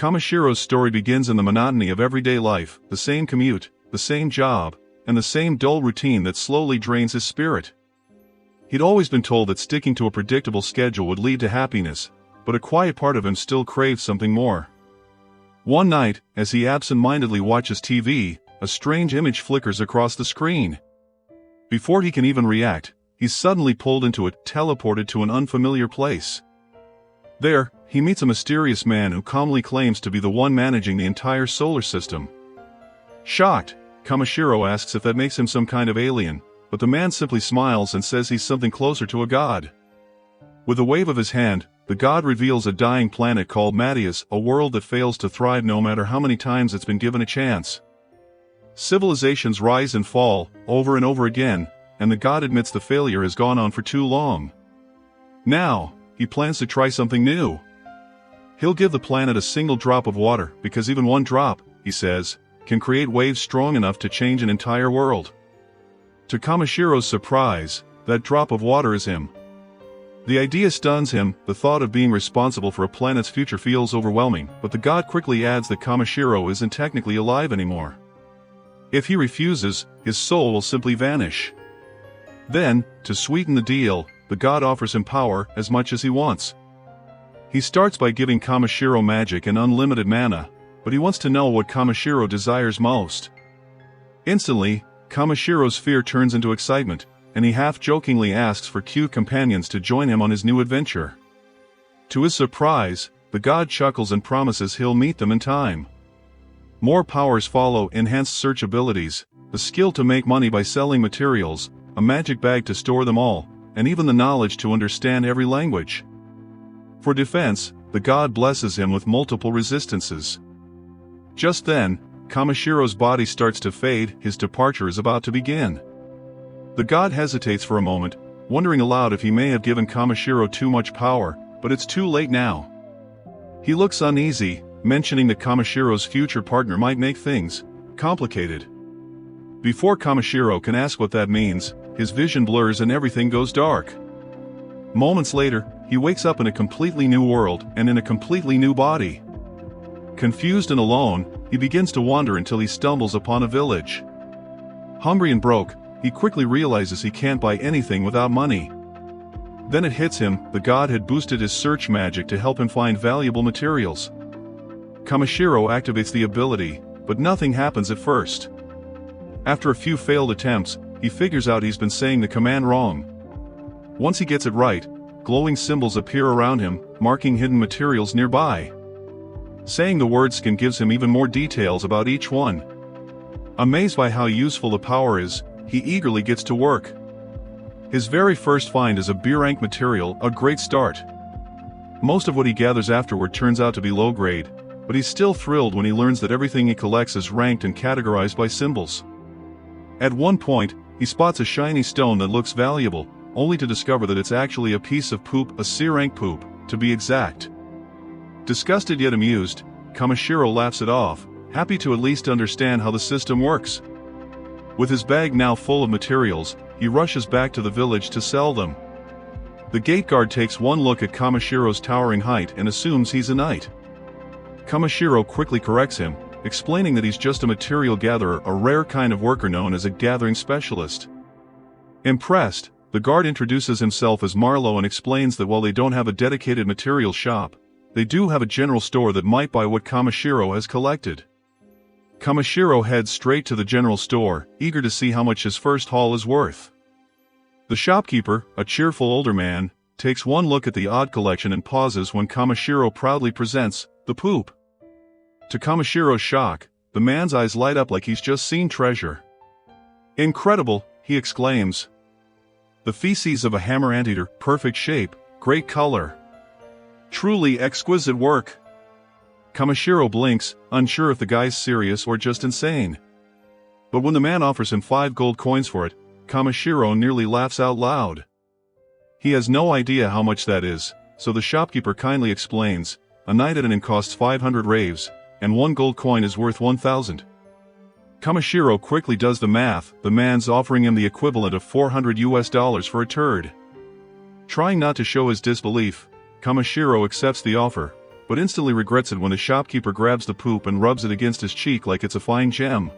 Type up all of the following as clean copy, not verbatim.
Kamishiro's story begins in the monotony of everyday life, the same commute, the same job, and the same dull routine that slowly drains his spirit. He'd always been told that sticking to a predictable schedule would lead to happiness, but a quiet part of him still craved something more. One night, as he absent-mindedly watches TV, a strange image flickers across the screen. Before he can even react, he's suddenly pulled into it, teleported to an unfamiliar place. There, he meets a mysterious man who calmly claims to be the one managing the entire solar system. Shocked, Kamishiro asks if that makes him some kind of alien, but the man simply smiles and says he's something closer to a god. With a wave of his hand, the god reveals a dying planet called Mattias, a world that fails to thrive no matter how many times it's been given a chance. Civilizations rise and fall, over and over again, and the god admits the failure has gone on for too long. Now, he plans to try something new. He'll give the planet a single drop of water, because even one drop, he says, can create waves strong enough to change an entire world. To Kamishiro's surprise, that drop of water is him. The idea stuns him, the thought of being responsible for a planet's future feels overwhelming, but the god quickly adds that Kamishiro isn't technically alive anymore. If he refuses, his soul will simply vanish. Then, to sweeten the deal, the god offers him power as much as he wants. He starts by giving Kamishiro magic and unlimited mana, but he wants to know what Kamishiro desires most. Instantly, Kamishiro's fear turns into excitement, and he half-jokingly asks for cute companions to join him on his new adventure. To his surprise, the god chuckles and promises he'll meet them in time. More powers follow: enhanced search abilities, the skill to make money by selling materials, a magic bag to store them all, and even the knowledge to understand every language. For defense, the god blesses him with multiple resistances. Just then, Kamishiro's body starts to fade, his departure is about to begin. The god hesitates for a moment, wondering aloud if he may have given Kamishiro too much power, but it's too late now. He looks uneasy, mentioning that Kamishiro's future partner might make things complicated. Before Kamishiro can ask what that means, his vision blurs and everything goes dark. Moments later, he wakes up in a completely new world and in a completely new body. Confused and alone, he begins to wander until he stumbles upon a village. Hungry and broke, he quickly realizes he can't buy anything without money. Then it hits him, the god had boosted his search magic to help him find valuable materials. Kamishiro activates the ability, but nothing happens at first. After a few failed attempts, he figures out he's been saying the command wrong. Once he gets it right, glowing symbols appear around him, marking hidden materials nearby. Saying the word skin gives him even more details about each one. Amazed by how useful the power is, he eagerly gets to work. His very first find is a B-rank material, a great start. Most of what he gathers afterward turns out to be low grade, but he's still thrilled when he learns that everything he collects is ranked and categorized by symbols. At one point, he spots a shiny stone that looks valuable, only to discover that it's actually a piece of poop, a C-rank poop, to be exact. Disgusted yet amused, Kamishiro laughs it off, happy to at least understand how the system works. With his bag now full of materials, he rushes back to the village to sell them. The gate guard takes one look at Kamishiro's towering height and assumes he's a knight. Kamishiro quickly corrects him, explaining that he's just a material gatherer, a rare kind of worker known as a gathering specialist. Impressed, the guard introduces himself as Marlowe and explains that while they don't have a dedicated material shop, they do have a general store that might buy what Kamishiro has collected. Kamishiro heads straight to the general store, eager to see how much his first haul is worth. The shopkeeper, a cheerful older man, takes one look at the odd collection and pauses when Kamishiro proudly presents the poop. To Kamishiro's shock, the man's eyes light up like he's just seen treasure. "Incredible," he exclaims. "The feces of a hammer anteater, perfect shape, great color. Truly exquisite work." Kamishiro blinks, unsure if the guy's serious or just insane. But when the man offers him 5 gold coins for it, Kamishiro nearly laughs out loud. He has no idea how much that is, so the shopkeeper kindly explains, a night at an inn costs 500 raves, and 1 gold coin is worth 1,000. Kamishiro quickly does the math, the man's offering him the equivalent of $400 for a turd. Trying not to show his disbelief, Kamishiro accepts the offer, but instantly regrets it when the shopkeeper grabs the poop and rubs it against his cheek like it's a fine gem.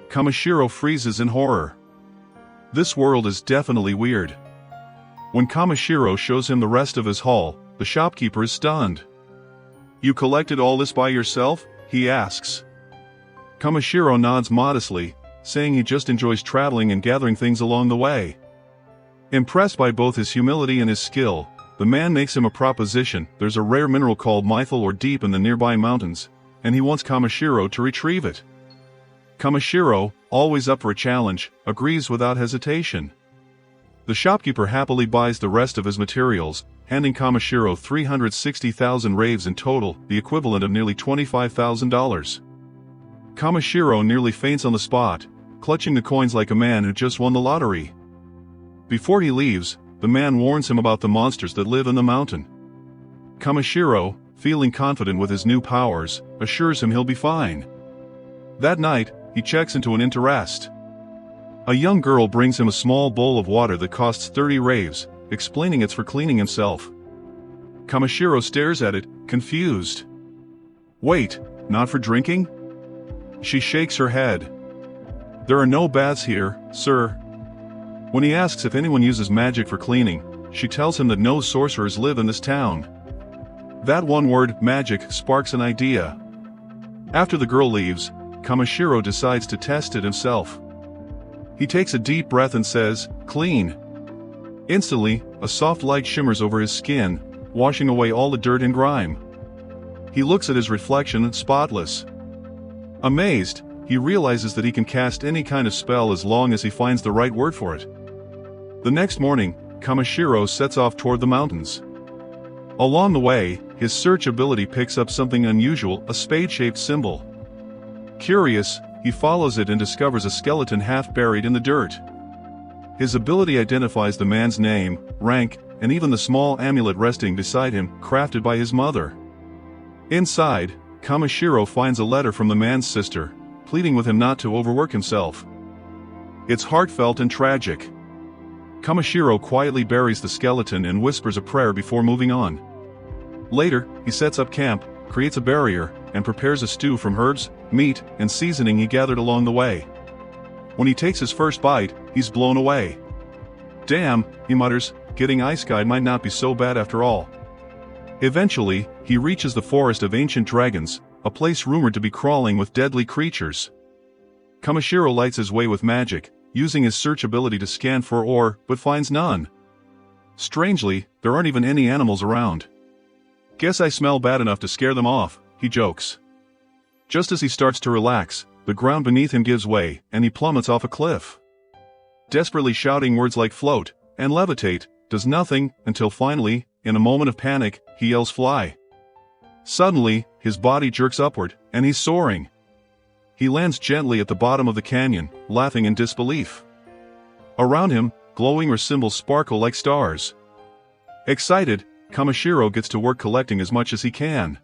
Kamishiro freezes in horror. This world is definitely weird. When Kamishiro shows him the rest of his haul, the shopkeeper is stunned. "You collected all this by yourself?" he asks. Kamishiro nods modestly, saying he just enjoys traveling and gathering things along the way. Impressed by both his humility and his skill, the man makes him a proposition. There's a rare mineral called mythal or deep in the nearby mountains, and he wants Kamishiro to retrieve it. Kamishiro, always up for a challenge, agrees without hesitation. The shopkeeper happily buys the rest of his materials, handing Kamishiro 360,000 raves in total, the equivalent of nearly $25,000. Kamishiro nearly faints on the spot, clutching the coins like a man who just won the lottery. Before he leaves, the man warns him about the monsters that live in the mountain. Kamishiro, feeling confident with his new powers, assures him he'll be fine. That night, he checks into an inn to rest. A young girl brings him a small bowl of water that costs 30 raves, explaining it's for cleaning himself. Kamishiro stares at it, confused. "Wait, not for drinking?" She shakes her head. "There are no baths here, sir." When he asks if anyone uses magic for cleaning, she tells him that no sorcerers live in this town. That one word, magic, sparks an idea. After the girl leaves, Kamishiro decides to test it himself. He takes a deep breath and says, "Clean." Instantly, a soft light shimmers over his skin, washing away all the dirt and grime. He looks at his reflection, spotless. Amazed, he realizes that he can cast any kind of spell as long as he finds the right word for it. The next morning, Kamishiro sets off toward the mountains. Along the way, his search ability picks up something unusual, a spade-shaped symbol. Curious, he follows it and discovers a skeleton half buried in the dirt. His ability identifies the man's name, rank, and even the small amulet resting beside him, crafted by his mother. Inside, Kamishiro finds a letter from the man's sister, pleading with him not to overwork himself. It's heartfelt and tragic. Kamishiro quietly buries the skeleton and whispers a prayer before moving on. Later, he sets up camp, creates a barrier, and prepares a stew from herbs, meat, and seasoning he gathered along the way. When he takes his first bite, he's blown away. "Damn," he mutters, "getting isekai might not be so bad after all." Eventually, he reaches the forest of ancient dragons, a place rumored to be crawling with deadly creatures. Kamishiro lights his way with magic, using his search ability to scan for ore, but finds none. Strangely, there aren't even any animals around. "Guess I smell bad enough to scare them off," he jokes. Just as he starts to relax, the ground beneath him gives way, and he plummets off a cliff. Desperately shouting words like float and levitate, does nothing, until finally, in a moment of panic, he yells fly. Suddenly, his body jerks upward, and he's soaring. He lands gently at the bottom of the canyon, laughing in disbelief. Around him, glowing ore symbols sparkle like stars. Excited, Kamishiro gets to work collecting as much as he can.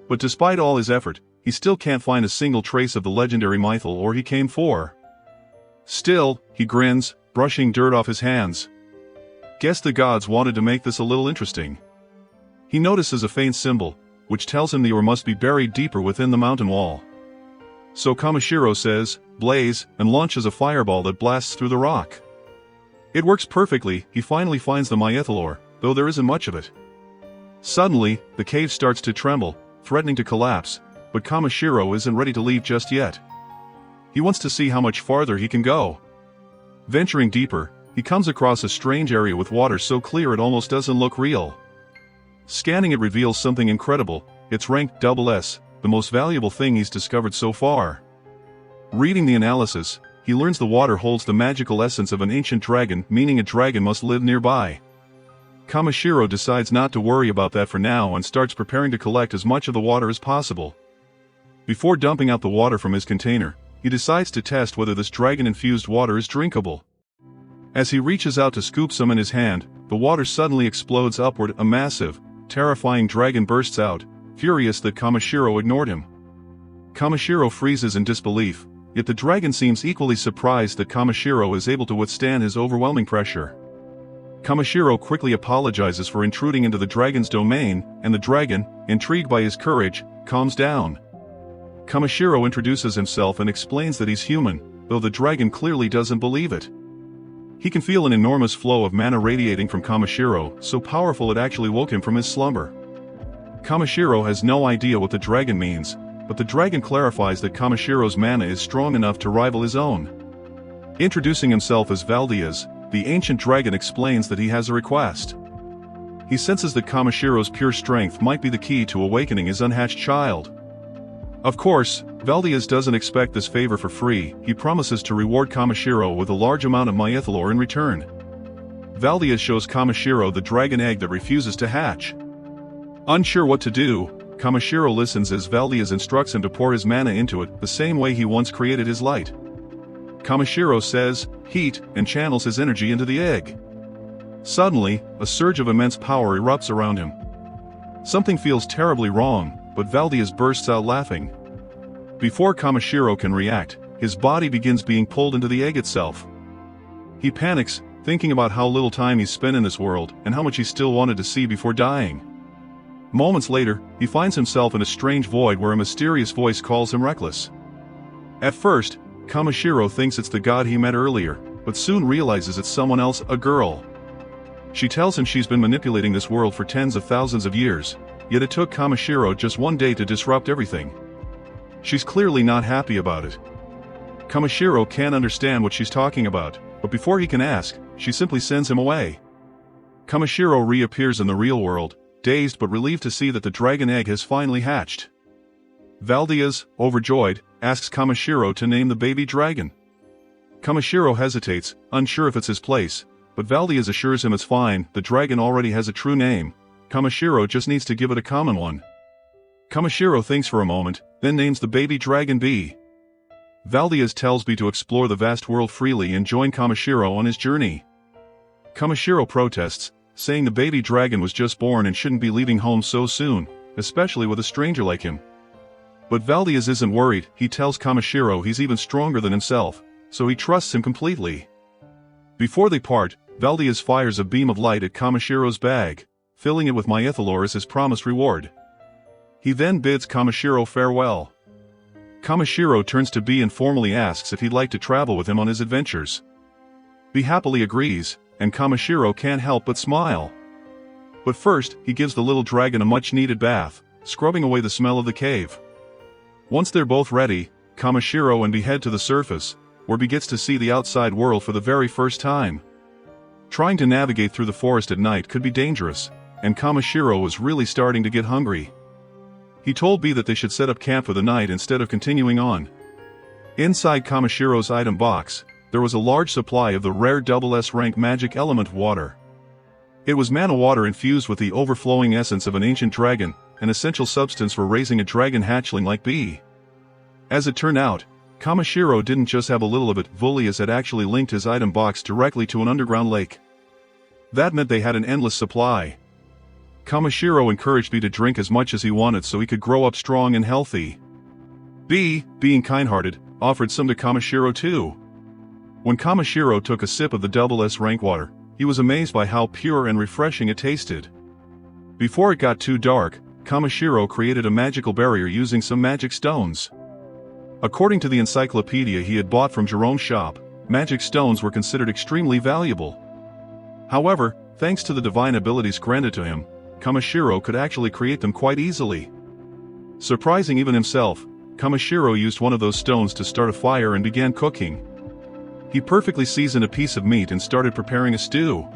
But despite all his effort, he still can't find a single trace of the legendary mythal ore he came for. Still, he grins, brushing dirt off his hands. Guess the gods wanted to make this a little interesting. He notices a faint symbol, which tells him the ore must be buried deeper within the mountain wall. So Kamishiro says, "Blaze," and launches a fireball that blasts through the rock. It works perfectly. He finally finds the mythal ore, though there isn't much of it. Suddenly, the cave starts to tremble, threatening to collapse, but Kamishiro isn't ready to leave just yet. He wants to see how much farther he can go. Venturing deeper, he comes across a strange area with water so clear it almost doesn't look real. Scanning it reveals something incredible. It's ranked SS, the most valuable thing he's discovered so far. Reading the analysis, he learns the water holds the magical essence of an ancient dragon, meaning a dragon must live nearby. Kamishiro decides not to worry about that for now and starts preparing to collect as much of the water as possible. Before dumping out the water from his container, he decides to test whether this dragon-infused water is drinkable. As he reaches out to scoop some in his hand, the water suddenly explodes upward. A massive, terrifying dragon bursts out, furious that Kamishiro ignored him. Kamishiro freezes in disbelief, yet the dragon seems equally surprised that Kamishiro is able to withstand his overwhelming pressure. Kamishiro quickly apologizes for intruding into the dragon's domain, and the dragon, intrigued by his courage, calms down. Kamishiro introduces himself and explains that he's human, though the dragon clearly doesn't believe it. He can feel an enormous flow of mana radiating from Kamishiro, so powerful it actually woke him from his slumber. Kamishiro has no idea what the dragon means, but the dragon clarifies that Kamishiro's mana is strong enough to rival his own. Introducing himself as Valdias, the ancient dragon explains that he has a request. He senses that Kamishiro's pure strength might be the key to awakening his unhatched child. Of course, Valdias doesn't expect this favor for free. He promises to reward Kamishiro with a large amount of myethalore in return. Valdias shows Kamishiro the dragon egg that refuses to hatch. Unsure what to do, Kamishiro listens as Valdias instructs him to pour his mana into it, the same way he once created his light. Kamishiro says, "Heat," and channels his energy into the egg. Suddenly, a surge of immense power erupts around him. Something feels terribly wrong, but Valdias bursts out laughing. Before Kamishiro can react, his body begins being pulled into the egg itself. He panics, thinking about how little time he's spent in this world, and how much he still wanted to see before dying. Moments later, he finds himself in a strange void where a mysterious voice calls him reckless. At first, Kamishiro thinks it's the god he met earlier, but soon realizes it's someone else, a girl. She tells him she's been manipulating this world for tens of thousands of years, yet it took Kamishiro just one day to disrupt everything. She's clearly not happy about it. Kamishiro can't understand what she's talking about, but before he can ask, she simply sends him away. Kamishiro reappears in the real world, dazed but relieved to see that the dragon egg has finally hatched. Valdias, overjoyed, asks Kamishiro to name the baby dragon. Kamishiro hesitates, unsure if it's his place, but Valdias assures him it's fine, the dragon already has a true name. Kamishiro just needs to give it a common one. Kamishiro thinks for a moment, then names the baby dragon B. Valdias tells B to explore the vast world freely and join Kamishiro on his journey. Kamishiro protests, saying the baby dragon was just born and shouldn't be leaving home so soon, especially with a stranger like him. But Valdias isn't worried. He tells Kamishiro he's even stronger than himself, so he trusts him completely. Before they part, Valdias fires a beam of light at Kamishiro's bag, filling it with myethalore as his promised reward. He then bids Kamishiro farewell. Kamishiro turns to B and formally asks if he'd like to travel with him on his adventures. B happily agrees, and Kamishiro can't help but smile. But first, he gives the little dragon a much-needed bath, scrubbing away the smell of the cave. Once they're both ready, Kamishiro and B head to the surface, where B gets to see the outside world for the very first time. Trying to navigate through the forest at night could be dangerous, and Kamishiro was really starting to get hungry. He told B that they should set up camp for the night instead of continuing on. Inside Kamishiro's item box, there was a large supply of the rare SS rank magic element water. It was mana water infused with the overflowing essence of an ancient dragon, an essential substance for raising a dragon hatchling like B. As it turned out, Kamishiro didn't just have a little of it. Valdias had actually linked his item box directly to an underground lake. That meant they had an endless supply. Kamishiro encouraged B to drink as much as he wanted so he could grow up strong and healthy. B, being kind-hearted, offered some to Kamishiro too. When Kamishiro took a sip of the SS rank water, he was amazed by how pure and refreshing it tasted. Before it got too dark, Kamishiro created a magical barrier using some magic stones. According to the encyclopedia he had bought from Jerome's shop, magic stones were considered extremely valuable. However, thanks to the divine abilities granted to him, Kamishiro could actually create them quite easily. Surprising even himself, Kamishiro used one of those stones to start a fire and began cooking. He perfectly seasoned a piece of meat and started preparing a stew.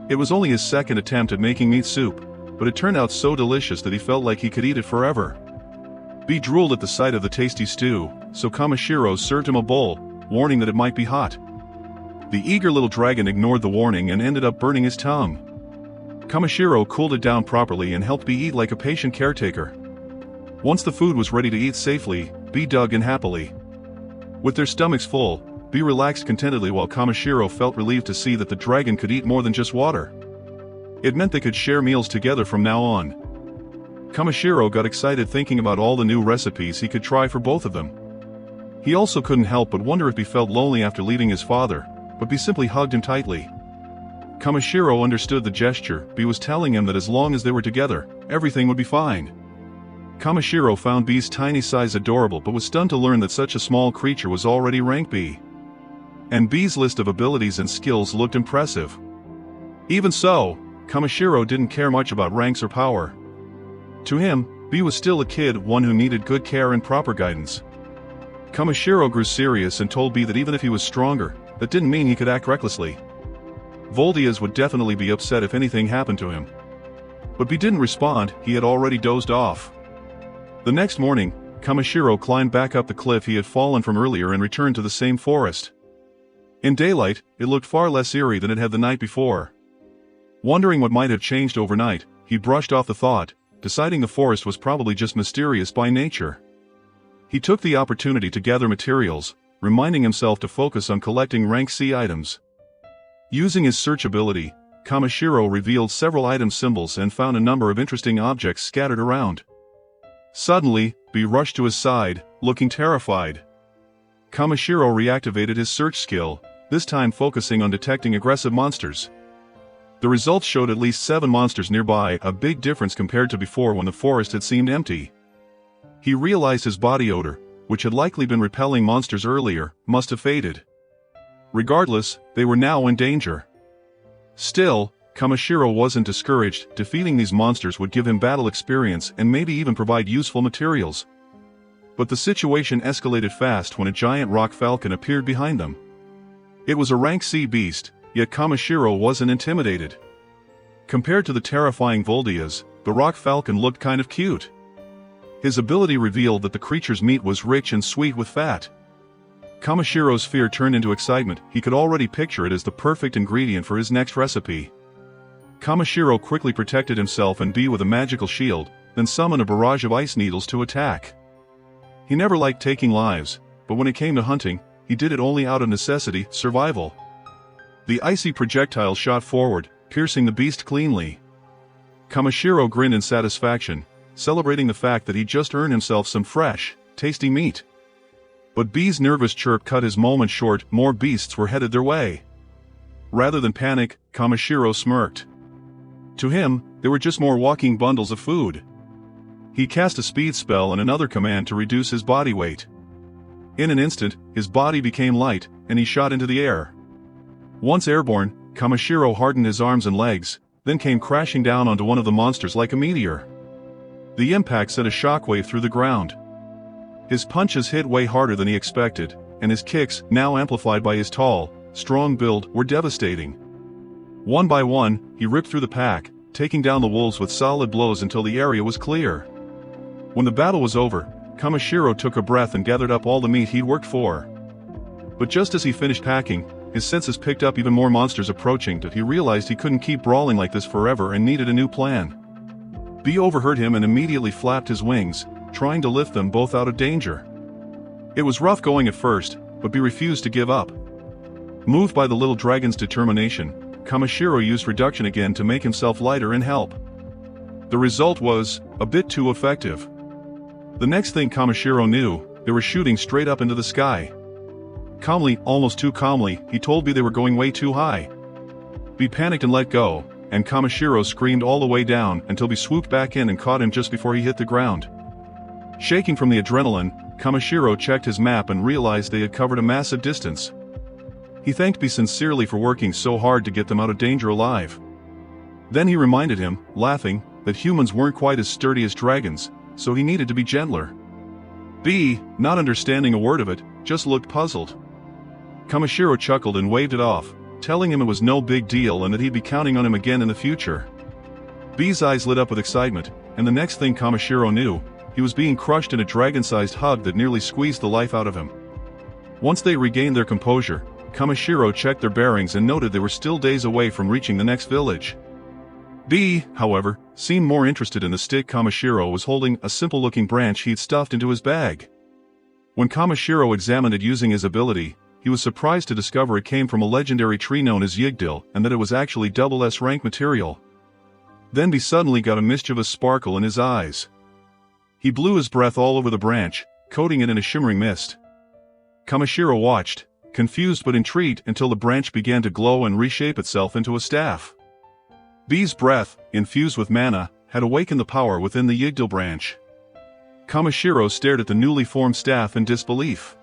It was only his second attempt at making meat soup, but it turned out so delicious that he felt like he could eat it forever. B drooled at the sight of the tasty stew, so Kamishiro served him a bowl, warning that it might be hot. The eager little dragon ignored the warning and ended up burning his tongue. Kamishiro cooled it down properly and helped B eat like a patient caretaker. Once the food was ready to eat safely, B dug in happily. With their stomachs full, B relaxed contentedly while Kamishiro felt relieved to see that the dragon could eat more than just water. It meant they could share meals together from now on. Kamishiro got excited thinking about all the new recipes he could try for both of them. He also couldn't help but wonder if he felt lonely after leaving his father, but B simply hugged him tightly. Kamishiro understood the gesture. B was telling him that as long as they were together, everything would be fine. Kamishiro found B's tiny size adorable but was stunned to learn that such a small creature was already rank B. And B's list of abilities and skills looked impressive. Even so, Kamishiro didn't care much about ranks or power. To him, B was still a kid, one who needed good care and proper guidance. Kamishiro grew serious and told B that even if he was stronger, that didn't mean he could act recklessly. Voldias would definitely be upset if anything happened to him. But B didn't respond, he had already dozed off. The next morning, Kamishiro climbed back up the cliff he had fallen from earlier and returned to the same forest. In daylight, it looked far less eerie than it had the night before. Wondering what might have changed overnight, he brushed off the thought, deciding the forest was probably just mysterious by nature. He took the opportunity to gather materials, reminding himself to focus on collecting rank C items. Using his search ability, Kamishiro revealed several item symbols and found a number of interesting objects scattered around. Suddenly, B rushed to his side, looking terrified. Kamishiro reactivated his search skill, this time focusing on detecting aggressive monsters. The results showed at least 7 monsters nearby, a big difference compared to before when the forest had seemed empty. He realized his body odor, which had likely been repelling monsters earlier, must have faded. Regardless, they were now in danger. Still, Kamishiro wasn't discouraged. Defeating these monsters would give him battle experience and maybe even provide useful materials. But the situation escalated fast when a giant rock falcon appeared behind them. It was a rank C beast, yet Kamishiro wasn't intimidated. Compared to the terrifying Voldias, the rock falcon looked kind of cute. His ability revealed that the creature's meat was rich and sweet with fat. Kamishiro's fear turned into excitement. He could already picture it as the perfect ingredient for his next recipe. Kamishiro quickly protected himself and B with a magical shield, then summoned a barrage of ice needles to attack. He never liked taking lives, but when it came to hunting, he did it only out of necessity, survival. The icy projectile shot forward, piercing the beast cleanly. Kamishiro grinned in satisfaction, celebrating the fact that he just earned himself some fresh, tasty meat. But B's nervous chirp cut his moment short. More beasts were headed their way. Rather than panic, Kamishiro smirked. To him, they were just more walking bundles of food. He cast a speed spell and another command to reduce his body weight. In an instant, his body became light, and he shot into the air. Once airborne, Kamishiro hardened his arms and legs, then came crashing down onto one of the monsters like a meteor. The impact sent a shockwave through the ground. His punches hit way harder than he expected, and his kicks, now amplified by his tall, strong build, were devastating. One by one, he ripped through the pack, taking down the wolves with solid blows until the area was clear. When the battle was over, Kamishiro took a breath and gathered up all the meat he'd worked for. But just as he finished packing, his senses picked up even more monsters approaching. He realized he couldn't keep brawling like this forever and needed a new plan. B overheard him and immediately flapped his wings, trying to lift them both out of danger. It was rough going at first, but B refused to give up. Moved by the little dragon's determination, Kamishiro used reduction again to make himself lighter and help. The result was a bit too effective. The next thing Kamishiro knew, they were shooting straight up into the sky. Calmly, almost too calmly, he told B they were going way too high. B panicked and let go, and Kamishiro screamed all the way down until B swooped back in and caught him just before he hit the ground. Shaking from the adrenaline, Kamishiro checked his map and realized they had covered a massive distance. He thanked B sincerely for working so hard to get them out of danger alive. Then he reminded him, laughing, that humans weren't quite as sturdy as dragons, so he needed to be gentler. B, not understanding a word of it, just looked puzzled. Kamishiro chuckled and waved it off, telling him it was no big deal and that he'd be counting on him again in the future. B's eyes lit up with excitement, and the next thing Kamishiro knew, he was being crushed in a dragon-sized hug that nearly squeezed the life out of him. Once they regained their composure, Kamishiro checked their bearings and noted they were still days away from reaching the next village. B, however, seemed more interested in the stick Kamishiro was holding, a simple-looking branch he'd stuffed into his bag. When Kamishiro examined it using his ability, he was surprised to discover it came from a legendary tree known as Yggdrasil, and that it was actually double S rank material. Then B suddenly got a mischievous sparkle in his eyes. He blew his breath all over the branch, coating it in a shimmering mist. Kamishiro watched, confused but intrigued until the branch began to glow and reshape itself into a staff. B's breath, infused with mana, had awakened the power within the Yggdrasil branch. Kamishiro stared at the newly formed staff in disbelief.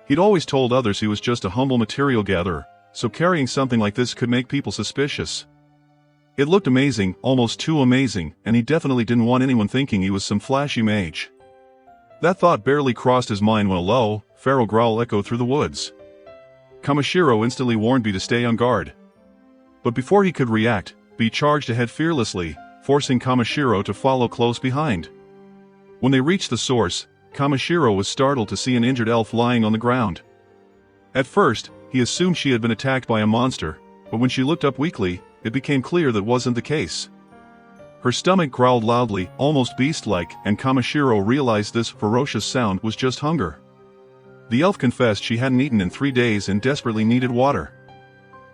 He'd always told others he was just a humble material gatherer, so carrying something like this could make people suspicious. It looked amazing, almost too amazing, and he definitely didn't want anyone thinking he was some flashy mage. That thought barely crossed his mind when a low, feral growl echoed through the woods. Kamishiro instantly warned B to stay on guard. But before he could react, B charged ahead fearlessly, forcing Kamishiro to follow close behind. When they reached the source, Kamishiro was startled to see an injured elf lying on the ground. At first, he assumed she had been attacked by a monster, but when she looked up weakly, it became clear that wasn't the case. Her stomach growled loudly, almost beast-like, and Kamishiro realized this ferocious sound was just hunger. The elf confessed she hadn't eaten in 3 days and desperately needed water.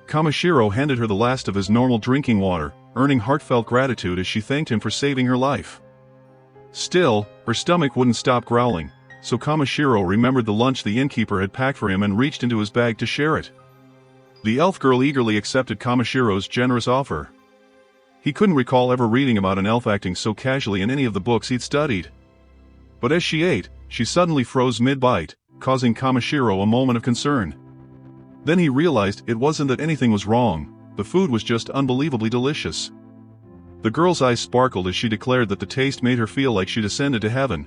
Kamishiro handed her the last of his normal drinking water, earning heartfelt gratitude as she thanked him for saving her life. Still, her stomach wouldn't stop growling, so Kamishiro remembered the lunch the innkeeper had packed for him and reached into his bag to share it. The elf girl eagerly accepted Kamishiro's generous offer. He couldn't recall ever reading about an elf acting so casually in any of the books he'd studied. But as she ate, she suddenly froze mid-bite, causing Kamishiro a moment of concern. Then he realized it wasn't that anything was wrong, the food was just unbelievably delicious. The girl's eyes sparkled as she declared that the taste made her feel like she'd ascended to heaven.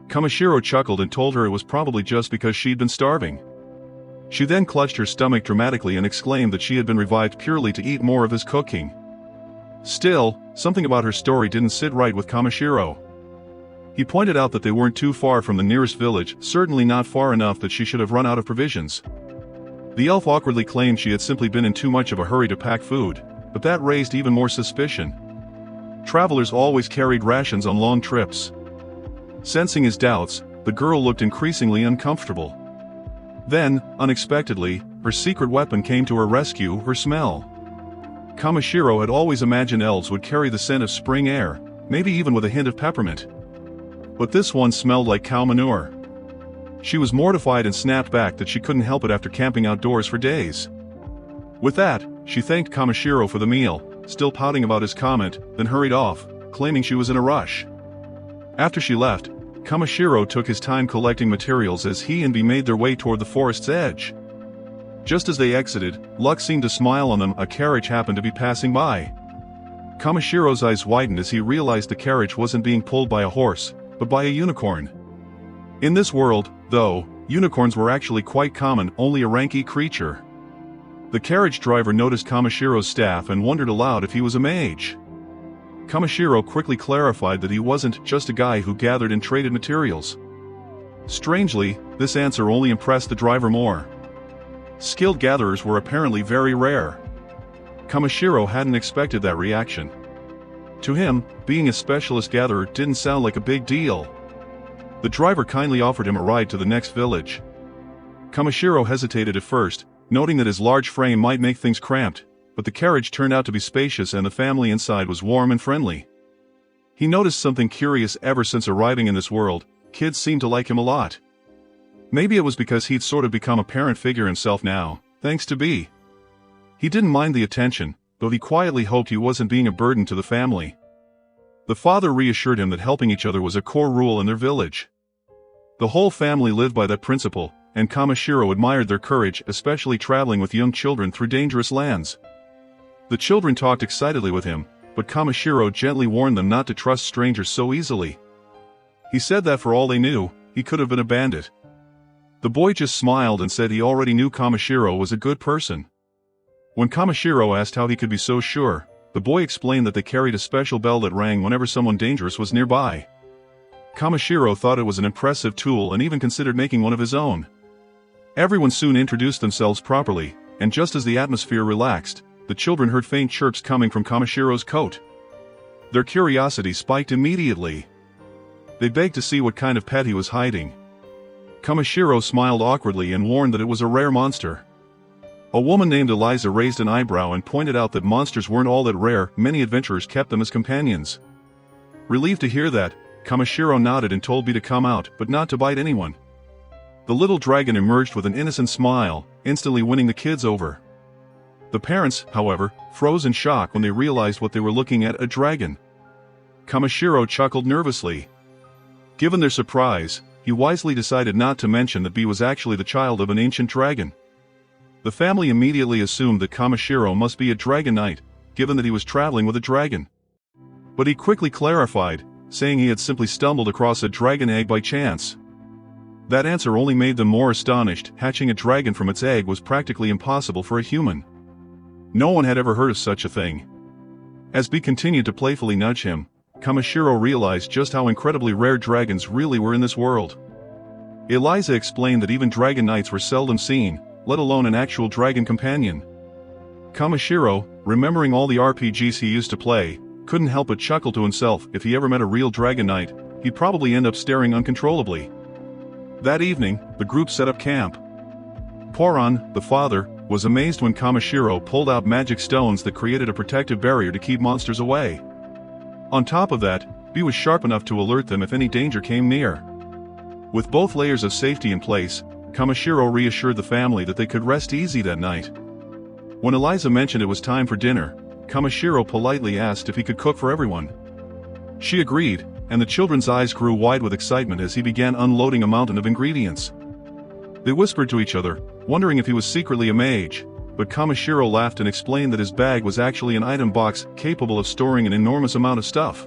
Kamishiro chuckled and told her it was probably just because she'd been starving. She then clutched her stomach dramatically and exclaimed that she had been revived purely to eat more of his cooking. Still, something about her story didn't sit right with Kamishiro. He pointed out that they weren't too far from the nearest village, certainly not far enough that she should have run out of provisions. The elf awkwardly claimed she had simply been in too much of a hurry to pack food, but that raised even more suspicion. Travelers always carried rations on long trips. Sensing his doubts, the girl looked increasingly uncomfortable. Then, unexpectedly, her secret weapon came to her rescue, her smell. Kamishiro had always imagined elves would carry the scent of spring air, maybe even with a hint of peppermint. But this one smelled like cow manure. She was mortified and snapped back that she couldn't help it after camping outdoors for days. With that, she thanked Kamishiro for the meal, still pouting about his comment, then hurried off, claiming she was in a rush. After she left, Kamishiro took his time collecting materials as he and B made their way toward the forest's edge. Just as they exited, luck seemed to smile on them. A carriage happened to be passing by. Kamishiro's eyes widened as he realized the carriage wasn't being pulled by a horse, but by a unicorn. In this world, though, unicorns were actually quite common, only a ranky creature. The carriage driver noticed Kamishiro's staff and wondered aloud if he was a mage. Kamishiro quickly clarified that he wasn't just a guy who gathered and traded materials. Strangely, this answer only impressed the driver more. Skilled gatherers were apparently very rare. Kamishiro hadn't expected that reaction. To him, being a specialist gatherer didn't sound like a big deal. The driver kindly offered him a ride to the next village. Kamishiro hesitated at first, noting that his large frame might make things cramped, but the carriage turned out to be spacious and the family inside was warm and friendly. He noticed something curious. Ever since arriving in this world, kids seemed to like him a lot. Maybe it was because he'd sort of become a parent figure himself now, thanks to B. He didn't mind the attention, though he quietly hoped he wasn't being a burden to the family. The father reassured him that helping each other was a core rule in their village. The whole family lived by that principle, and Kamishiro admired their courage, especially traveling with young children through dangerous lands. The children talked excitedly with him, but Kamishiro gently warned them not to trust strangers so easily. He said that for all they knew, he could have been a bandit. The boy just smiled and said he already knew Kamishiro was a good person. When Kamishiro asked how he could be so sure, the boy explained that they carried a special bell that rang whenever someone dangerous was nearby. Kamishiro thought it was an impressive tool and even considered making one of his own. Everyone soon introduced themselves properly, and just as the atmosphere relaxed, the children heard faint chirps coming from Kamishiro's coat. Their curiosity spiked immediately. They begged to see what kind of pet he was hiding. Kamishiro smiled awkwardly and warned that it was a rare monster. A woman named Eliza raised an eyebrow and pointed out that monsters weren't all that rare. Many adventurers kept them as companions. Relieved to hear that, Kamishiro nodded and told B to come out, but not to bite anyone. The little dragon emerged with an innocent smile, instantly winning the kids over. The parents, however, froze in shock when they realized what they were looking at: a dragon. Kamishiro chuckled nervously. Given their surprise, he wisely decided not to mention that B was actually the child of an ancient dragon. The family immediately assumed that Kamishiro must be a dragon knight, given that he was traveling with a dragon. But he quickly clarified, saying he had simply stumbled across a dragon egg by chance. That answer only made them more astonished. Hatching a dragon from its egg was practically impossible for a human. No one had ever heard of such a thing. As B continued to playfully nudge him, Kamishiro realized just how incredibly rare dragons really were in this world. Eliza explained that even dragon knights were seldom seen, let alone an actual dragon companion. Kamishiro, remembering all the RPGs he used to play, couldn't help but chuckle to himself. If he ever met a real dragon knight, he'd probably end up staring uncontrollably. That evening, the group set up camp. Poron, the father, was amazed when Kamishiro pulled out magic stones that created a protective barrier to keep monsters away. On top of that, B was sharp enough to alert them if any danger came near. With both layers of safety in place, Kamishiro reassured the family that they could rest easy that night. When Eliza mentioned it was time for dinner, Kamishiro politely asked if he could cook for everyone. She agreed, and the children's eyes grew wide with excitement as he began unloading a mountain of ingredients. They whispered to each other, wondering if he was secretly a mage, but Kamishiro laughed and explained that his bag was actually an item box capable of storing an enormous amount of stuff.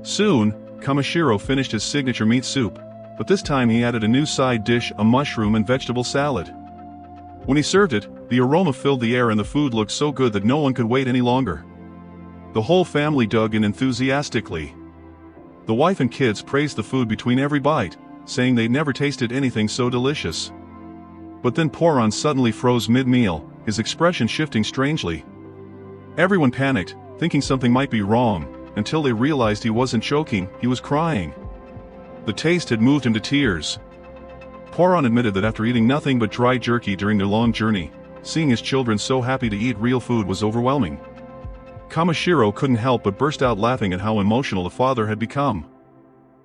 Soon, Kamishiro finished his signature meat soup, but this time he added a new side dish: a mushroom and vegetable salad. When he served it, the aroma filled the air and the food looked so good that no one could wait any longer. The whole family dug in enthusiastically. The wife and kids praised the food between every bite, saying they'd never tasted anything so delicious. But then Poron suddenly froze mid-meal, his expression shifting strangely. Everyone panicked, thinking something might be wrong, until they realized he wasn't choking, he was crying. The taste had moved him to tears. Poron admitted that after eating nothing but dry jerky during their long journey, seeing his children so happy to eat real food was overwhelming. Kamishiro couldn't help but burst out laughing at how emotional the father had become.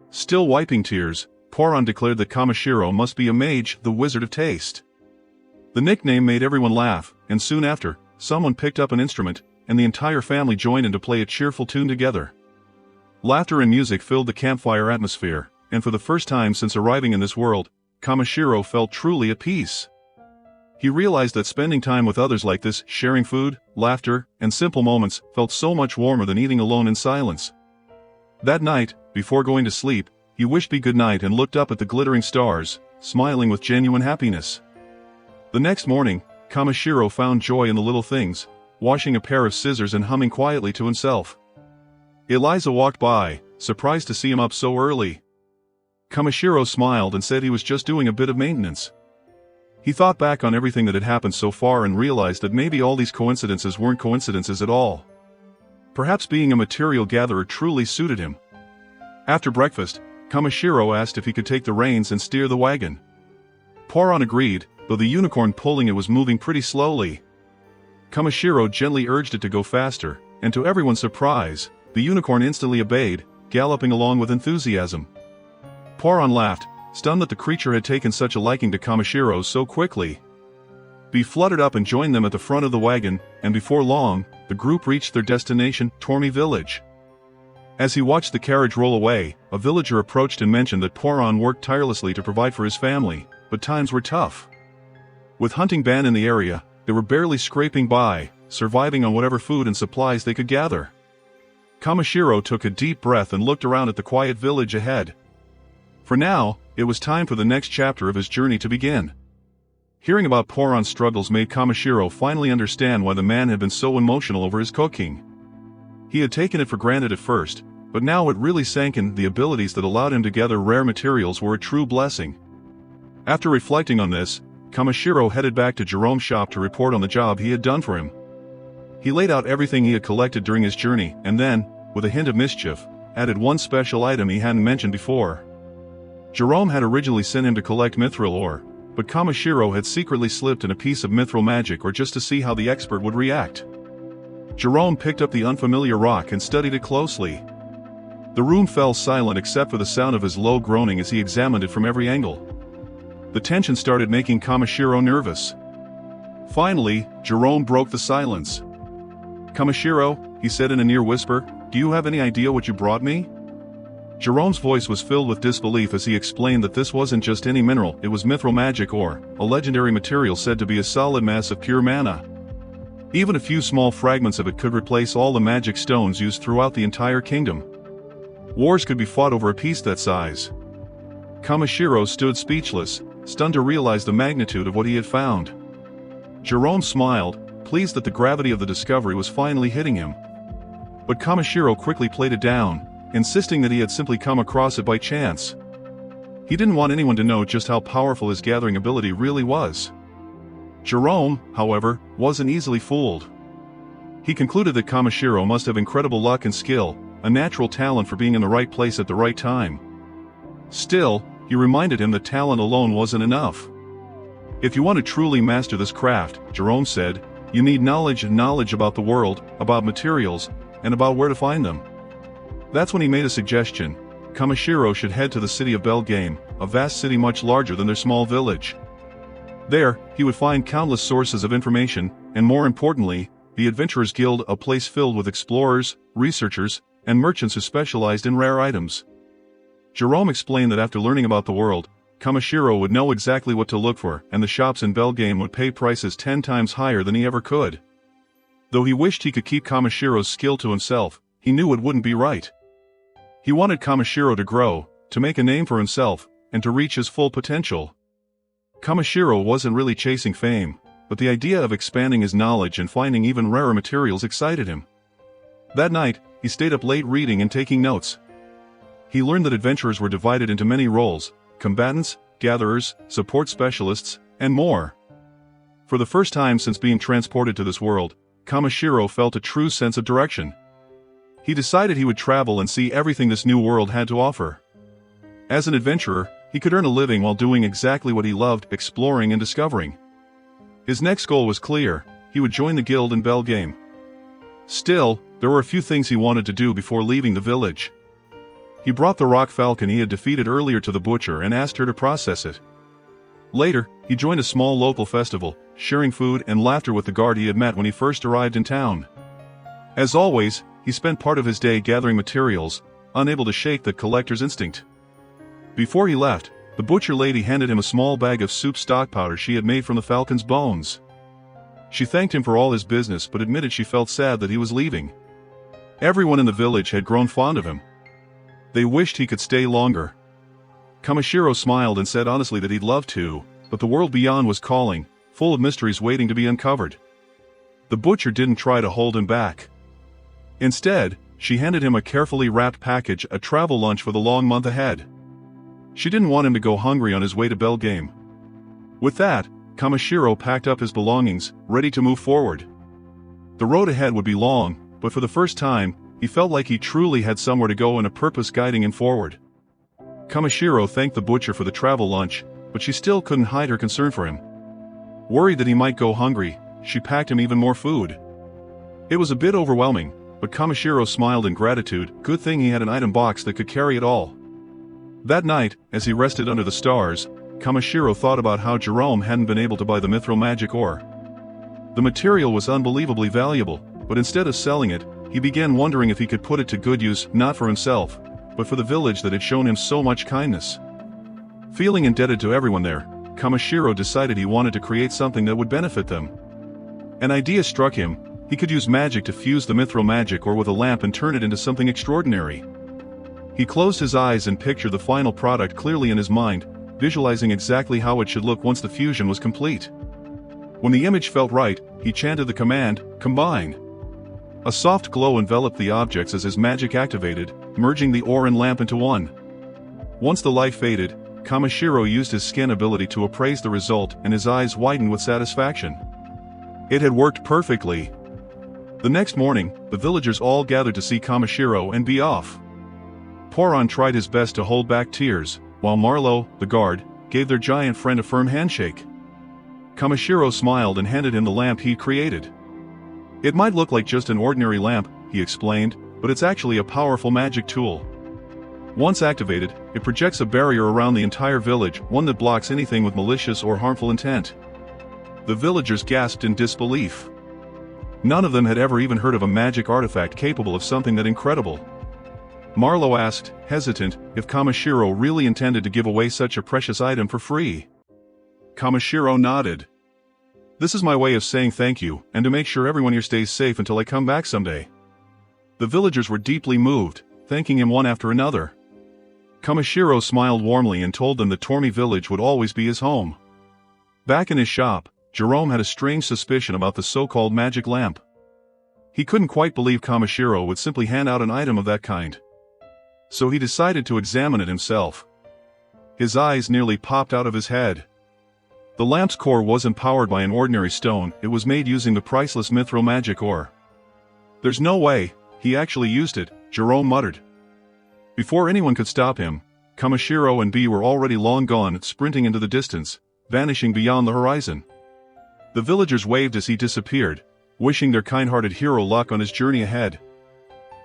Still wiping tears, Poron declared that Kamishiro must be a mage, the wizard of taste. The nickname made everyone laugh, and soon after, someone picked up an instrument, and the entire family joined in to play a cheerful tune together. Laughter and music filled the campfire atmosphere, and for the first time since arriving in this world, Kamishiro felt truly at peace. He realized that spending time with others like this, sharing food, laughter, and simple moments, felt so much warmer than eating alone in silence. That night, before going to sleep, he wished B good night and looked up at the glittering stars, smiling with genuine happiness. The next morning, Kamishiro found joy in the little things, washing a pair of scissors and humming quietly to himself. Eliza walked by, surprised to see him up so early. Kamishiro smiled and said he was just doing a bit of maintenance. He thought back on everything that had happened so far and realized that maybe all these coincidences weren't coincidences at all. Perhaps being a material gatherer truly suited him. After breakfast, Kamishiro asked if he could take the reins and steer the wagon. Poron agreed, though the unicorn pulling it was moving pretty slowly. Kamishiro gently urged it to go faster, and to everyone's surprise, the unicorn instantly obeyed, galloping along with enthusiasm. Poron laughed, stunned that the creature had taken such a liking to Kamishiro so quickly. B fluttered up and joined them at the front of the wagon, and before long, the group reached their destination, Tormi village. As he watched the carriage roll away, a villager approached and mentioned that Poron worked tirelessly to provide for his family, but times were tough. With hunting ban in the area, they were barely scraping by, surviving on whatever food and supplies they could gather. Kamishiro took a deep breath and looked around at the quiet village ahead. For now, it was time for the next chapter of his journey to begin. Hearing about Poron's struggles made Kamishiro finally understand why the man had been so emotional over his cooking. He had taken it for granted at first, but now it really sank in. The abilities that allowed him to gather rare materials were a true blessing. After reflecting on this, Kamishiro headed back to Jerome's shop to report on the job he had done for him. He laid out everything he had collected during his journey, and then, with a hint of mischief, added one special item he hadn't mentioned before. Jerome had originally sent him to collect mithril ore, but Kamishiro had secretly slipped in a piece of mithril magic ore just to see how the expert would react. Jerome picked up the unfamiliar rock and studied it closely. The room fell silent except for the sound of his low groaning as he examined it from every angle. The tension started making Kamishiro nervous. Finally, Jerome broke the silence. "Kamishiro," he said in a near whisper, "do you have any idea what you brought me?" Jerome's voice was filled with disbelief as he explained that this wasn't just any mineral, it was mithril magic ore, a legendary material said to be a solid mass of pure mana. Even a few small fragments of it could replace all the magic stones used throughout the entire kingdom. Wars could be fought over a piece that size. Kamishiro stood speechless, stunned to realize the magnitude of what he had found. Jerome smiled, pleased that the gravity of the discovery was finally hitting him. But Kamishiro quickly played it down, insisting that he had simply come across it by chance. He didn't want anyone to know just how powerful his gathering ability really was. Jerome, however, wasn't easily fooled. He concluded that Kamishiro must have incredible luck and skill, a natural talent for being in the right place at the right time. Still, he reminded him that talent alone wasn't enough. "If you want to truly master this craft," Jerome said, "you need knowledge and knowledge about the world, about materials, and about where to find them." That's when he made a suggestion. Kamishiro should head to the city of Belgaum, a vast city much larger than their small village. There, he would find countless sources of information, and more importantly, the Adventurers Guild, a place filled with explorers, researchers, and merchants who specialized in rare items. Jerome explained that after learning about the world, Kamishiro would know exactly what to look for, and the shops in Belgaum would pay prices 10 times higher than he ever could. Though he wished he could keep Kamishiro's skill to himself, he knew it wouldn't be right. He wanted Kamishiro to grow, to make a name for himself, and to reach his full potential. Kamishiro wasn't really chasing fame, but the idea of expanding his knowledge and finding even rarer materials excited him. That night, he stayed up late reading and taking notes. He learned that adventurers were divided into many roles: combatants, gatherers, support specialists, and more. For the first time since being transported to this world, Kamishiro felt a true sense of direction. He decided he would travel and see everything this new world had to offer. As an adventurer, he could earn a living while doing exactly what he loved: exploring and discovering. His next goal was clear: he would join the guild in Belgaum. Still, there were a few things he wanted to do before leaving the village. He brought the rock falcon he had defeated earlier to the butcher and asked her to process it. Later, he joined a small local festival, sharing food and laughter with the guard he had met when he first arrived in town. As always, he spent part of his day gathering materials, unable to shake that collector's instinct. Before he left, the butcher lady handed him a small bag of soup stock powder she had made from the falcon's bones. She thanked him for all his business but admitted she felt sad that he was leaving. Everyone in the village had grown fond of him. They wished he could stay longer. Kamishiro smiled and said honestly that he'd love to, but the world beyond was calling, full of mysteries waiting to be uncovered. The butcher didn't try to hold him back. Instead, she handed him a carefully wrapped package, a travel lunch for the long month ahead. She didn't want him to go hungry on his way to Belgaum. With that, Kamishiro packed up his belongings, ready to move forward. The road ahead would be long, but for the first time, he felt like he truly had somewhere to go and a purpose guiding him forward. Kamishiro thanked the butcher for the travel lunch, but she still couldn't hide her concern for him. Worried that he might go hungry, she packed him even more food. It was a bit overwhelming, but Kamishiro smiled in gratitude. Good thing he had an item box that could carry it all. That night, as he rested under the stars, Kamishiro thought about how Jerome hadn't been able to buy the mithril magic ore. The material was unbelievably valuable, but instead of selling it, he began wondering if he could put it to good use, not for himself, but for the village that had shown him so much kindness. Feeling indebted to everyone there, Kamishiro decided he wanted to create something that would benefit them. An idea struck him: he could use magic to fuse the mithril magic ore with a lamp and turn it into something extraordinary. He closed his eyes and pictured the final product clearly in his mind, visualizing exactly how it should look once the fusion was complete. When the image felt right, he chanted the command, "Combine." A soft glow enveloped the objects as his magic activated, merging the ore and lamp into one. Once the light faded, Kamishiro used his skin ability to appraise the result, and his eyes widened with satisfaction. It had worked perfectly. The next morning, the villagers all gathered to see Kamishiro and be off. Poron tried his best to hold back tears, while Marlowe, the guard, gave their giant friend a firm handshake. Kamishiro smiled and handed him the lamp he'd created. "It might look like just an ordinary lamp," he explained, "but it's actually a powerful magic tool. Once activated, it projects a barrier around the entire village, one that blocks anything with malicious or harmful intent. The villagers gasped in disbelief. None of them had ever even heard of a magic artifact capable of something that incredible. Marlowe asked, hesitant, if Kamishiro really intended to give away such a precious item for free. Kamishiro nodded. This is my way of saying thank you, and to make sure everyone here stays safe until I come back someday. The villagers were deeply moved, thanking him one after another. Kamishiro smiled warmly and told them that Tormi village would always be his home. Back in his shop, Jerome had a strange suspicion about the so-called magic lamp. He couldn't quite believe Kamishiro would simply hand out an item of that kind. So he decided to examine it himself. His eyes nearly popped out of his head. The lamp's core wasn't powered by an ordinary stone, it was made using the priceless mithril magic ore. There's no way he actually used it, Jerome muttered. Before anyone could stop him, Kamishiro and B were already long gone, sprinting into the distance, vanishing beyond the horizon. The villagers waved as he disappeared, wishing their kind-hearted hero luck on his journey ahead.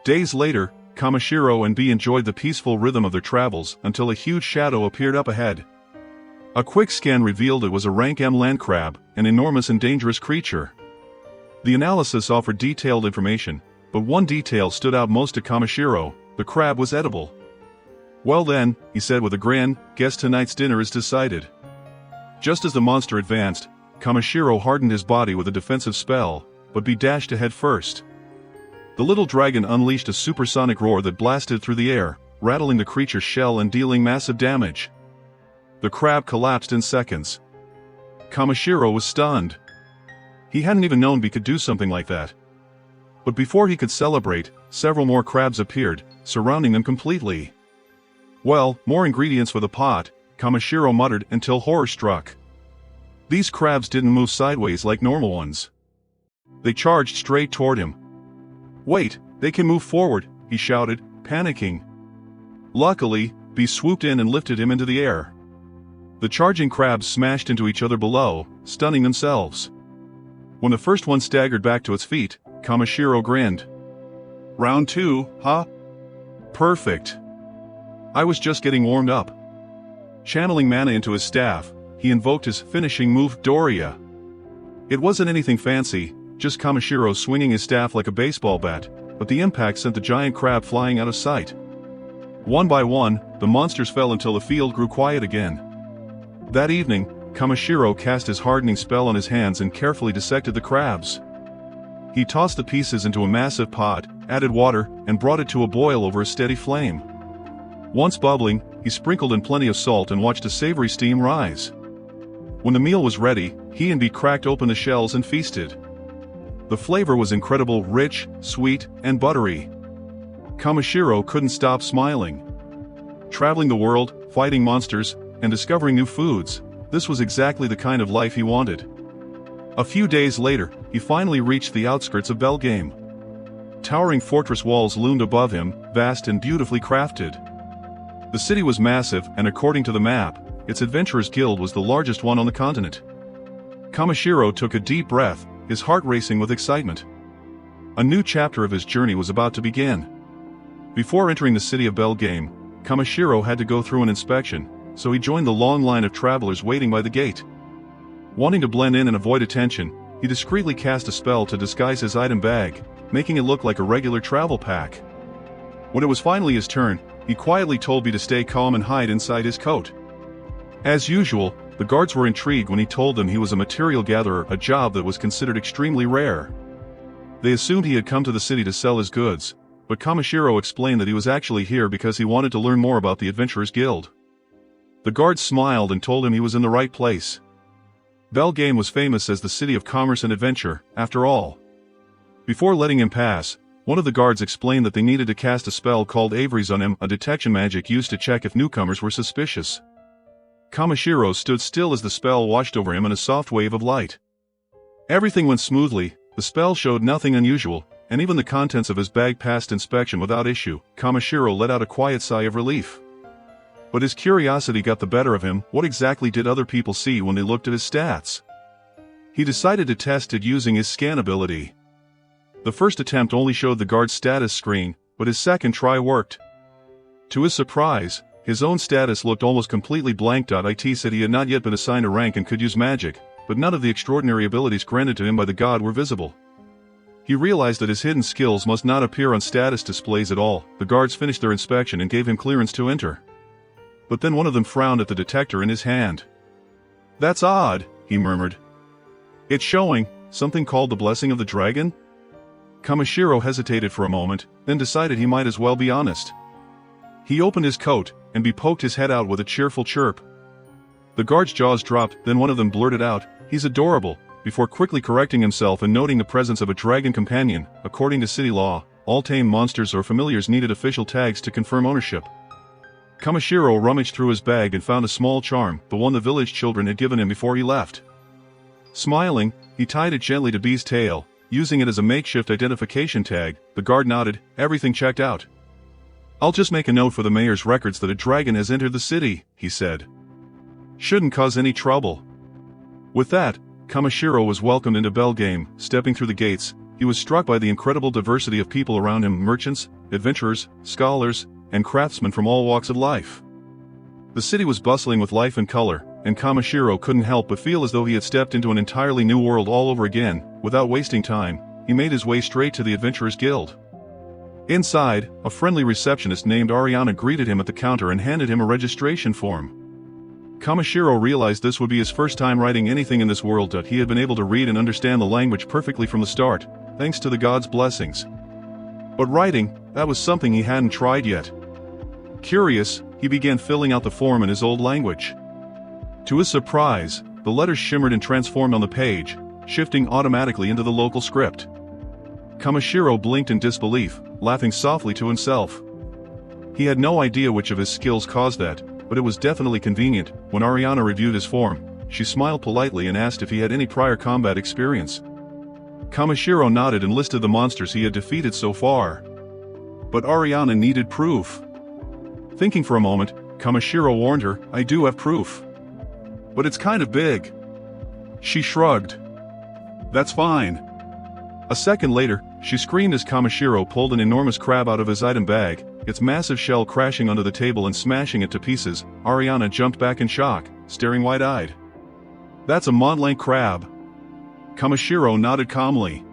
Days later, Kamishiro and B enjoyed the peaceful rhythm of their travels until a huge shadow appeared up ahead. A quick scan revealed it was a rank M land crab, an enormous and dangerous creature. The analysis offered detailed information, but one detail stood out most to Kamishiro: the crab was edible. Well then, he said with a grin, guess tonight's dinner is decided. Just as the monster advanced, Kamishiro hardened his body with a defensive spell, but B dashed ahead first. The little dragon unleashed a supersonic roar that blasted through the air, rattling the creature's shell and dealing massive damage. The crab collapsed in seconds. Kamishiro was stunned. He hadn't even known B could do something like that. But before he could celebrate, several more crabs appeared, surrounding them completely. Well, more ingredients for the pot, Kamishiro muttered until horror struck. These crabs didn't move sideways like normal ones. They charged straight toward him. Wait, they can move forward, he shouted, panicking. Luckily, B swooped in and lifted him into the air. The charging crabs smashed into each other below, stunning themselves. When the first one staggered back to its feet, Kamishiro grinned. Round 2, huh? Perfect. I was just getting warmed up. Channeling mana into his staff, he invoked his finishing move, Doria. It wasn't anything fancy, just Kamishiro swinging his staff like a baseball bat, but the impact sent the giant crab flying out of sight. One by one, the monsters fell until the field grew quiet again. That evening, Kamishiro cast his hardening spell on his hands and carefully dissected the crabs. He tossed the pieces into a massive pot, added water, and brought it to a boil over a steady flame. Once bubbling, he sprinkled in plenty of salt and watched a savory steam rise. When the meal was ready, he and B cracked open the shells and feasted. The flavor was incredible, rich, sweet, and buttery. Kamishiro couldn't stop smiling. Traveling the world, fighting monsters, and discovering new foods, this was exactly the kind of life he wanted. A few days later, he finally reached the outskirts of Belgaum. Towering fortress walls loomed above him, vast and beautifully crafted. The city was massive, and according to the map, its Adventurers Guild was the largest one on the continent. Kamishiro took a deep breath, his heart racing with excitement. A new chapter of his journey was about to begin. Before entering the city of Belgaum, Kamishiro had to go through an inspection, so he joined the long line of travelers waiting by the gate. Wanting to blend in and avoid attention, he discreetly cast a spell to disguise his item bag, making it look like a regular travel pack. When it was finally his turn, he quietly told B to stay calm and hide inside his coat. As usual, the guards were intrigued when he told them he was a material gatherer, a job that was considered extremely rare. They assumed he had come to the city to sell his goods, but Kamishiro explained that he was actually here because he wanted to learn more about the Adventurers Guild. The guards smiled and told him he was in the right place. Belgaum was famous as the city of commerce and adventure, after all. Before letting him pass, one of the guards explained that they needed to cast a spell called Avery's on him, a detection magic used to check if newcomers were suspicious. Kamishiro stood still as the spell washed over him in a soft wave of light. Everything went smoothly, the spell showed nothing unusual, and even the contents of his bag passed inspection without issue. Kamishiro let out a quiet sigh of relief. But his curiosity got the better of him. What exactly did other people see when they looked at his stats? He decided to test it using his scan ability. The first attempt only showed the guard's status screen, but his second try worked. To his surprise, his own status looked almost completely blank. It said he had not yet been assigned a rank and could use magic, but none of the extraordinary abilities granted to him by the god were visible. He realized that his hidden skills must not appear on status displays at all. The guards finished their inspection and gave him clearance to enter. But then one of them frowned at the detector in his hand. "That's odd," he murmured. "It's showing something called the Blessing of the Dragon?" Kamishiro hesitated for a moment, then decided he might as well be honest. He opened his coat, and poked his head out with a cheerful chirp. The guard's jaws dropped, then one of them blurted out, "He's adorable," before quickly correcting himself and noting the presence of a dragon companion. According to city law, all tame monsters or familiars needed official tags to confirm ownership. Kamishiro rummaged through his bag and found a small charm, the one the village children had given him before he left. Smiling, he tied it gently to Bee's tail, using it as a makeshift identification tag. The guard nodded, "Everything checked out. I'll just make a note for the mayor's records that a dragon has entered the city," he said. "Shouldn't cause any trouble." With that, Kamishiro was welcomed into Belgame. Stepping through the gates, he was struck by the incredible diversity of people around him: merchants, adventurers, scholars, and craftsmen from all walks of life. The city was bustling with life and color, and Kamishiro couldn't help but feel as though he had stepped into an entirely new world all over again. Without wasting time, he made his way straight to the Adventurers Guild. Inside, a friendly receptionist named Ariana greeted him at the counter and handed him a registration form. Kamishiro realized this would be his first time writing anything in this world. He had been able to read and understand the language perfectly from the start, thanks to the god's blessings. But writing, that was something he hadn't tried yet. Curious, he began filling out the form in his old language. To his surprise, the letters shimmered and transformed on the page, shifting automatically into the local script. Kamishiro blinked in disbelief, laughing softly to himself. He had no idea which of his skills caused that, but it was definitely convenient. When Ariana reviewed his form, she smiled politely and asked if he had any prior combat experience. Kamishiro nodded and listed the monsters he had defeated so far. But Ariana needed proof. Thinking for a moment, Kamishiro warned her, "I do have proof. But it's kind of big." She shrugged. "That's fine." A second later, she screamed as Kamishiro pulled an enormous crab out of his item bag, its massive shell crashing onto the table and smashing it to pieces. Ariana jumped back in shock, staring wide-eyed. "That's a Montblanc crab." Kamishiro nodded calmly.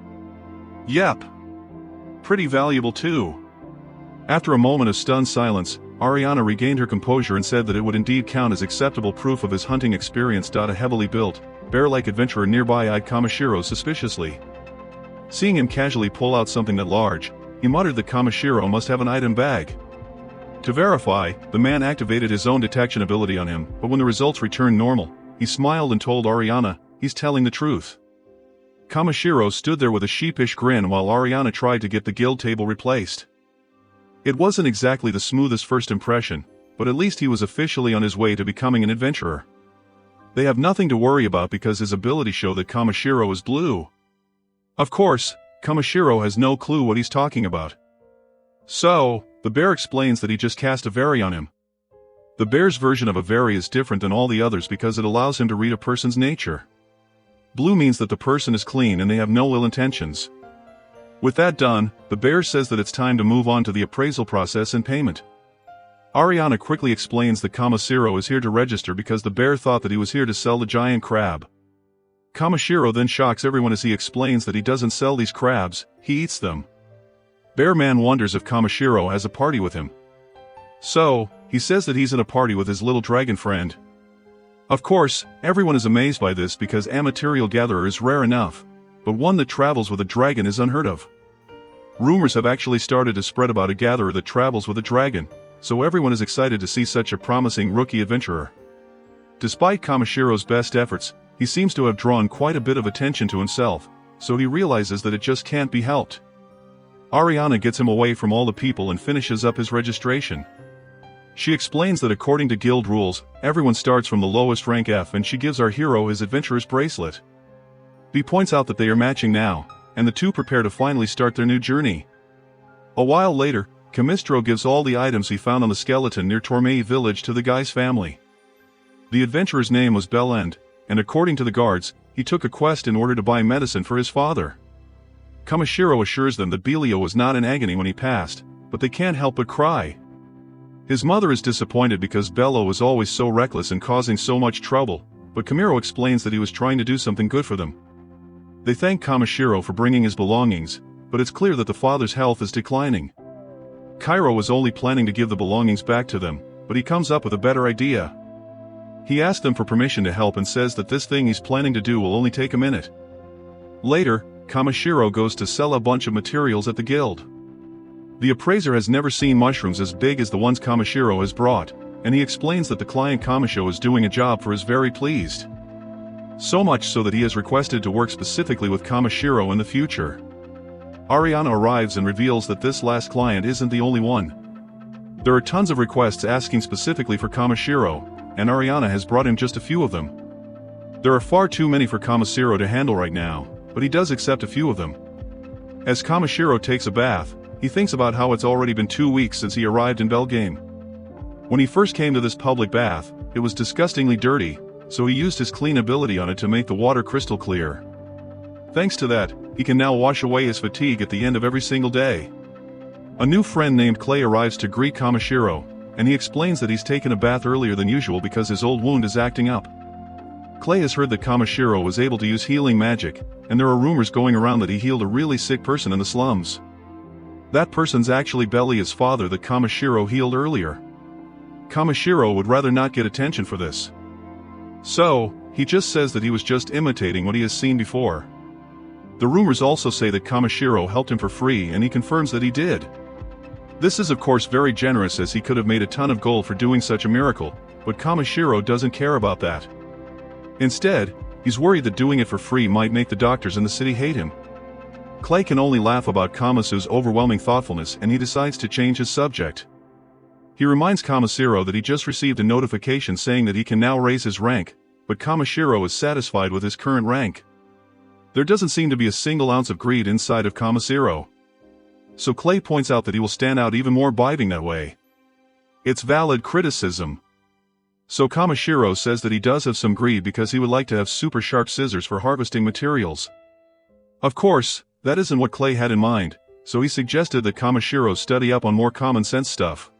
"Yep. Pretty valuable too." After a moment of stunned silence, Ariana regained her composure and said that it would indeed count as acceptable proof of his hunting experience. A heavily built, bear-like adventurer nearby eyed Kamishiro suspiciously. Seeing him casually pull out something that large, he muttered that Kamishiro must have an item bag. To verify, the man activated his own detection ability on him, but when the results returned normal, he smiled and told Ariana, "He's telling the truth." Kamishiro stood there with a sheepish grin while Ariana tried to get the guild table replaced. It wasn't exactly the smoothest first impression, but at least he was officially on his way to becoming an adventurer. They have nothing to worry about because his abilities show that Kamishiro is blue. Of course, Kamishiro has no clue what he's talking about. So, the bear explains that he just cast a Very on him. The bear's version of a Very is different than all the others because it allows him to read a person's nature. Blue means that the person is clean and they have no ill intentions. With that done, the bear says that it's time to move on to the appraisal process and payment. Ariana quickly explains that Kamishiro is here to register because the bear thought that he was here to sell the giant crab. Kamishiro then shocks everyone as he explains that he doesn't sell these crabs, he eats them. Bear Man wonders if Kamishiro has a party with him. So, he says that he's in a party with his little dragon friend. Of course, everyone is amazed by this because a material gatherer is rare enough, but one that travels with a dragon is unheard of. Rumors have actually started to spread about a gatherer that travels with a dragon, so everyone is excited to see such a promising rookie adventurer. Despite Kamishiro's best efforts, he seems to have drawn quite a bit of attention to himself, so he realizes that it just can't be helped. Ariana gets him away from all the people and finishes up his registration. She explains that according to guild rules, everyone starts from the lowest rank F, and she gives our hero his adventurer's bracelet. He points out that they are matching now, and the two prepare to finally start their new journey. A while later, Kamishiro gives all the items he found on the skeleton near Tormei village to the guy's family. The adventurer's name was Belend, and according to the guards, he took a quest in order to buy medicine for his father. Kamishiro assures them that Belio was not in agony when he passed, but they can't help but cry. His mother is disappointed because Bello is always so reckless and causing so much trouble, but Kamishiro explains that he was trying to do something good for them. They thank Kamishiro for bringing his belongings, but it's clear that the father's health is declining. Kairo was only planning to give the belongings back to them, but he comes up with a better idea. He asks them for permission to help and says that this thing he's planning to do will only take a minute. Later, Kamishiro goes to sell a bunch of materials at the guild. The appraiser has never seen mushrooms as big as the ones Kamishiro has brought, and he explains that the client Kamishiro is doing a job for is very pleased. So much so that he has requested to work specifically with Kamishiro in the future. Ariana arrives and reveals that this last client isn't the only one. There are tons of requests asking specifically for Kamishiro, and Ariana has brought him just a few of them. There are far too many for Kamishiro to handle right now, but he does accept a few of them. As Kamishiro takes a bath, he thinks about how it's already been 2 weeks since he arrived in Belgaum. When he first came to this public bath, it was disgustingly dirty, so he used his clean ability on it to make the water crystal clear. Thanks to that, he can now wash away his fatigue at the end of every single day. A new friend named Clay arrives to greet Kamishiro, and he explains that he's taken a bath earlier than usual because his old wound is acting up. Clay has heard that Kamishiro was able to use healing magic, and there are rumors going around that he healed a really sick person in the slums. That person's actually Belly's father that Kamishiro healed earlier. Kamishiro would rather not get attention for this. So, he just says that he was just imitating what he has seen before. The rumors also say that Kamishiro helped him for free, and he confirms that he did. This is of course very generous, as he could have made a ton of gold for doing such a miracle, but Kamishiro doesn't care about that. Instead, he's worried that doing it for free might make the doctors in the city hate him. Clay can only laugh about Kamisu's overwhelming thoughtfulness, and he decides to change his subject. He reminds Kamishiro that he just received a notification saying that he can now raise his rank, but Kamishiro is satisfied with his current rank. There doesn't seem to be a single ounce of greed inside of Kamishiro. So Clay points out that he will stand out even more by being that way. It's valid criticism. So Kamishiro says that he does have some greed because he would like to have super sharp scissors for harvesting materials. Of course, that isn't what Clay had in mind, so he suggested that Kamishiro study up on more common sense stuff.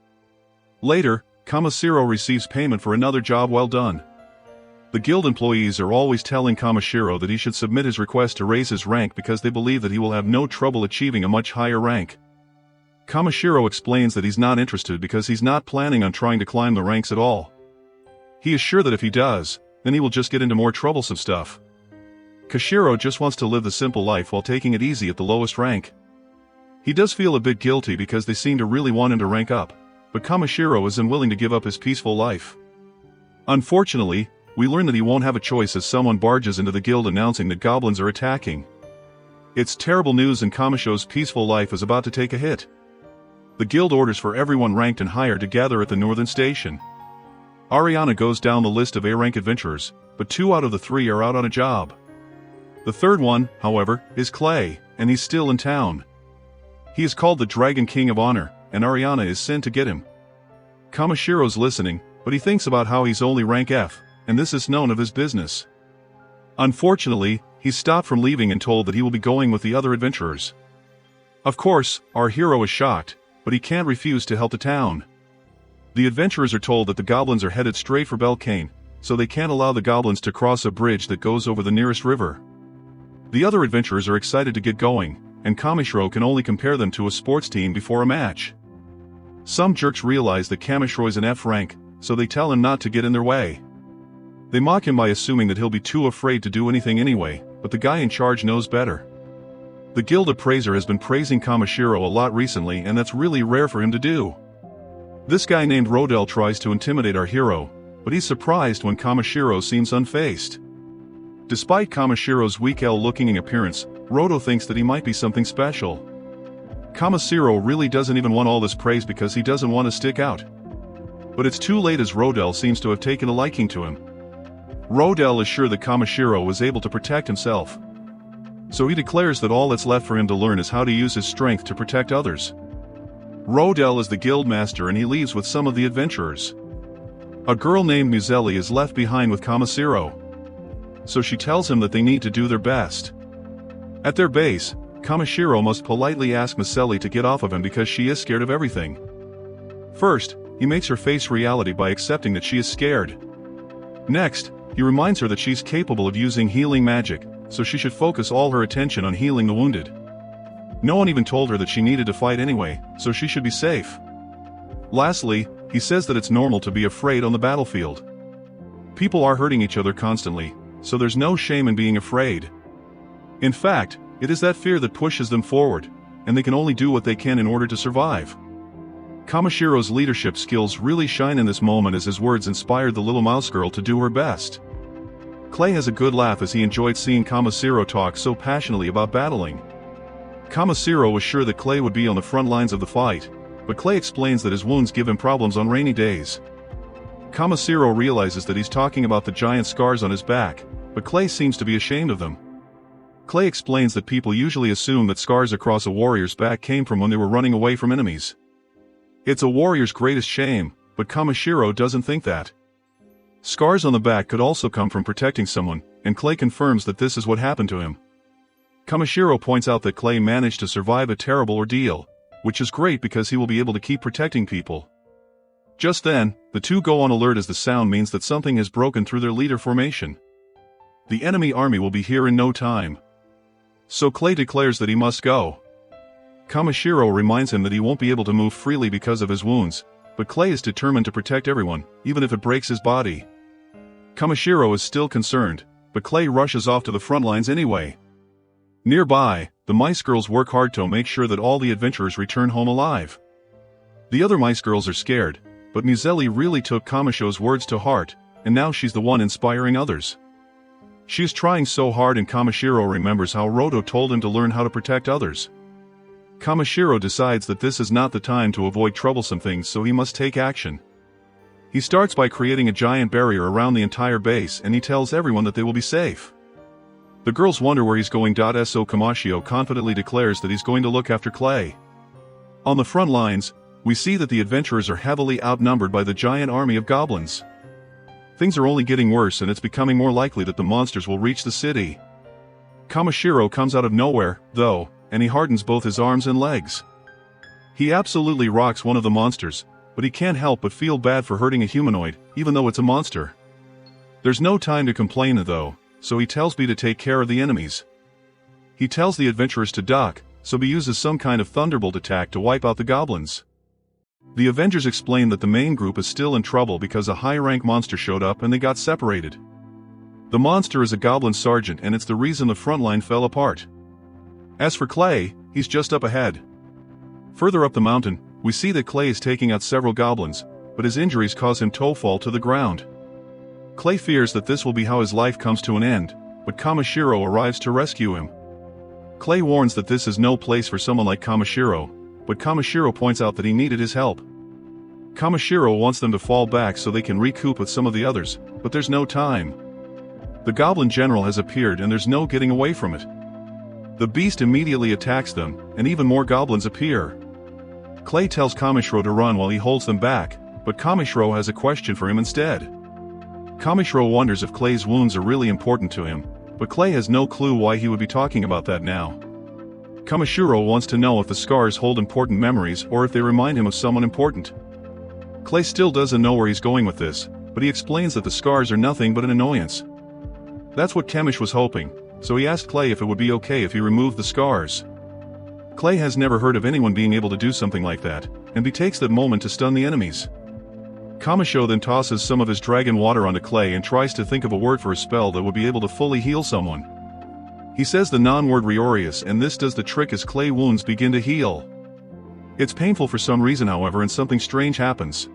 Later, Kamishiro receives payment for another job well done. The guild employees are always telling Kamishiro that he should submit his request to raise his rank because they believe that he will have no trouble achieving a much higher rank. Kamishiro explains that he's not interested because he's not planning on trying to climb the ranks at all. He is sure that if he does, then he will just get into more troublesome stuff. Kashiro just wants to live the simple life while taking it easy at the lowest rank. He does feel a bit guilty because they seem to really want him to rank up, but Kamishiro is unwilling to give up his peaceful life. Unfortunately, we learn that he won't have a choice as someone barges into the guild announcing that goblins are attacking. It's terrible news, and Kamishiro's peaceful life is about to take a hit. The guild orders for everyone ranked and higher to gather at the northern station. Ariana goes down the list of A-rank adventurers, but 2 out of the 3 are out on a job. The third one, however, is Clay, and he's still in town. He is called the Dragon King of Honor, and Ariana is sent to get him. Kamishiro's listening, but he thinks about how he's only rank F, and this is none of his business. Unfortunately, he's stopped from leaving and told that he will be going with the other adventurers. Of course, our hero is shocked, but he can't refuse to help the town. The adventurers are told that the goblins are headed straight for Belgaum, so they can't allow the goblins to cross a bridge that goes over the nearest river. The other adventurers are excited to get going, and Kamishiro can only compare them to a sports team before a match. Some jerks realize that Kamishiro is an F rank, so they tell him not to get in their way. They mock him by assuming that he'll be too afraid to do anything anyway, but the guy in charge knows better. The guild appraiser has been praising Kamishiro a lot recently, and that's really rare for him to do. This guy named Rodel tries to intimidate our hero, but he's surprised when Kamishiro seems unfazed. Despite Kamishiro's weak-looking appearance, Rodo thinks that he might be something special. Kamishiro really doesn't even want all this praise because he doesn't want to stick out. But it's too late, as Rodel seems to have taken a liking to him. Rodel is sure that Kamishiro was able to protect himself. So he declares that all that's left for him to learn is how to use his strength to protect others. Rodel is the guild master, and he leaves with some of the adventurers. A girl named Muzelli is left behind with Kamishiro. So she tells him that they need to do their best. At their base, Kamishiro must politely ask Muzelli to get off of him because she is scared of everything. First, he makes her face reality by accepting that she is scared. Next, he reminds her that she's capable of using healing magic, so she should focus all her attention on healing the wounded. No one even told her that she needed to fight anyway, so she should be safe. Lastly, he says that it's normal to be afraid on the battlefield. People are hurting each other constantly, so there's no shame in being afraid. In fact, it is that fear that pushes them forward, and they can only do what they can in order to survive. Kamishiro's leadership skills really shine in this moment as his words inspired the little mouse girl to do her best. Clay has a good laugh as he enjoyed seeing Kamishiro talk so passionately about battling. Kamishiro was sure that Clay would be on the front lines of the fight, but Clay explains that his wounds give him problems on rainy days. Kamishiro realizes that he's talking about the giant scars on his back, but Clay seems to be ashamed of them. Clay explains that people usually assume that scars across a warrior's back came from when they were running away from enemies. It's a warrior's greatest shame, but Kamishiro doesn't think that. Scars on the back could also come from protecting someone, and Clay confirms that this is what happened to him. Kamishiro points out that Clay managed to survive a terrible ordeal, which is great because he will be able to keep protecting people. Just then, the two go on alert as the sound means that something has broken through their leader formation. The enemy army will be here in no time. So Clay declares that he must go. Kamishiro reminds him that he won't be able to move freely because of his wounds, but Clay is determined to protect everyone, even if it breaks his body. Kamishiro is still concerned, but Clay rushes off to the front lines anyway. Nearby, the mice girls work hard to make sure that all the adventurers return home alive. The other mice girls are scared, but Muzelli really took Kamishiro's words to heart, and now she's the one inspiring others. She is trying so hard and Kamishiro remembers how Roto told him to learn how to protect others. Kamishiro decides that this is not the time to avoid troublesome things, so he must take action. He starts by creating a giant barrier around the entire base and he tells everyone that they will be safe. The girls wonder where he's going. So Kamishiro confidently declares that he's going to look after Clay. On the front lines, we see that the adventurers are heavily outnumbered by the giant army of goblins. Things are only getting worse and it's becoming more likely that the monsters will reach the city. Kamishiro comes out of nowhere, though, and he hardens both his arms and legs. He absolutely rocks one of the monsters, but he can't help but feel bad for hurting a humanoid, even though it's a monster. There's no time to complain though, so he tells B to take care of the enemies. He tells the adventurers to duck, so B uses some kind of thunderbolt attack to wipe out the goblins. The Avengers explain that the main group is still in trouble because a high-rank monster showed up and they got separated. The monster is a goblin sergeant and it's the reason the front line fell apart. As for Clay, he's just up ahead. Further up the mountain, we see that Clay is taking out several goblins, but his injuries cause him to fall to the ground. Clay fears that this will be how his life comes to an end, but Kamishiro arrives to rescue him. Clay warns that this is no place for someone like Kamishiro, but Kamishiro points out that he needed his help. Kamishiro wants them to fall back so they can recoup with some of the others, but there's no time. The goblin general has appeared and there's no getting away from it. The beast immediately attacks them, and even more goblins appear. Clay tells Kamishiro to run while he holds them back, but Kamishiro has a question for him instead. Kamishiro wonders if Clay's wounds are really important to him, but Clay has no clue why he would be talking about that now. Kamishiro wants to know if the scars hold important memories or if they remind him of someone important. Clay still doesn't know where he's going with this, but he explains that the scars are nothing but an annoyance. That's what Kamish was hoping, so he asked Clay if it would be okay if he removed the scars. Clay has never heard of anyone being able to do something like that, and he takes that moment to stun the enemies. Kamishiro then tosses some of his dragon water onto Clay and tries to think of a word for a spell that would be able to fully heal someone. He says the non-word Rarest, and this does the trick as Clay wounds begin to heal. It's painful for some reason however, and something strange happens.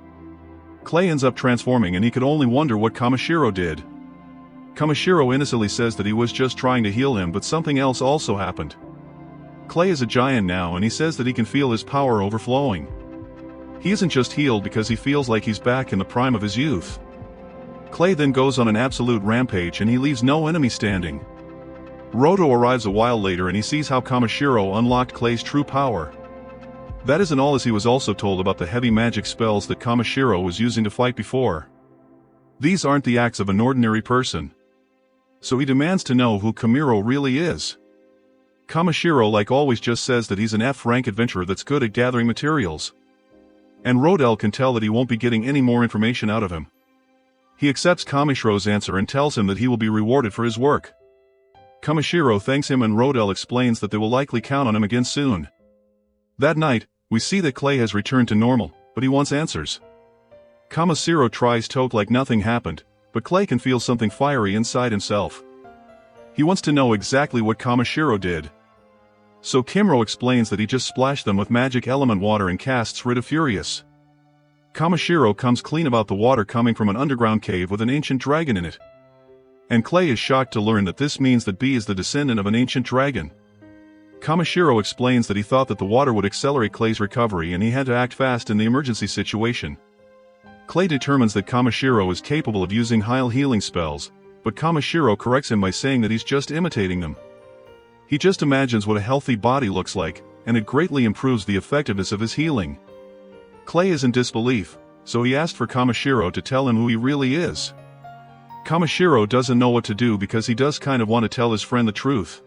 Clay ends up transforming and he could only wonder what Kamishiro did. Kamishiro innocently says that he was just trying to heal him, but something else also happened. Clay is a giant now and he says that he can feel his power overflowing. He isn't just healed because he feels like he's back in the prime of his youth. Clay then goes on an absolute rampage and he leaves no enemy standing. Roto arrives a while later and he sees how Kamishiro unlocked Clay's true power. That isn't all, as he was also told about the heavy magic spells that Kamishiro was using to fight before. These aren't the acts of an ordinary person. So he demands to know who Kamishiro really is. Kamishiro, like always, just says that he's an F-rank adventurer that's good at gathering materials. And Rodel can tell that he won't be getting any more information out of him. He accepts Kamishiro's answer and tells him that he will be rewarded for his work. Kamishiro thanks him and Rodel explains that they will likely count on him again soon. That night, we see that Clay has returned to normal, but he wants answers. Kamishiro tries to act like nothing happened, but Clay can feel something fiery inside himself. He wants to know exactly what Kamishiro did. So Kimuro explains that he just splashed them with magic element water and casts rid of Furious. Kamishiro comes clean about the water coming from an underground cave with an ancient dragon in it. And Clay is shocked to learn that this means that B is the descendant of an ancient dragon. Kamishiro explains that he thought that the water would accelerate Clay's recovery and he had to act fast in the emergency situation. Clay determines that Kamishiro is capable of using high healing spells, but Kamishiro corrects him by saying that he's just imitating them. He just imagines what a healthy body looks like, and it greatly improves the effectiveness of his healing. Clay is in disbelief, so he asked for Kamishiro to tell him who he really is. Kamishiro doesn't know what to do because he does kind of want to tell his friend the truth.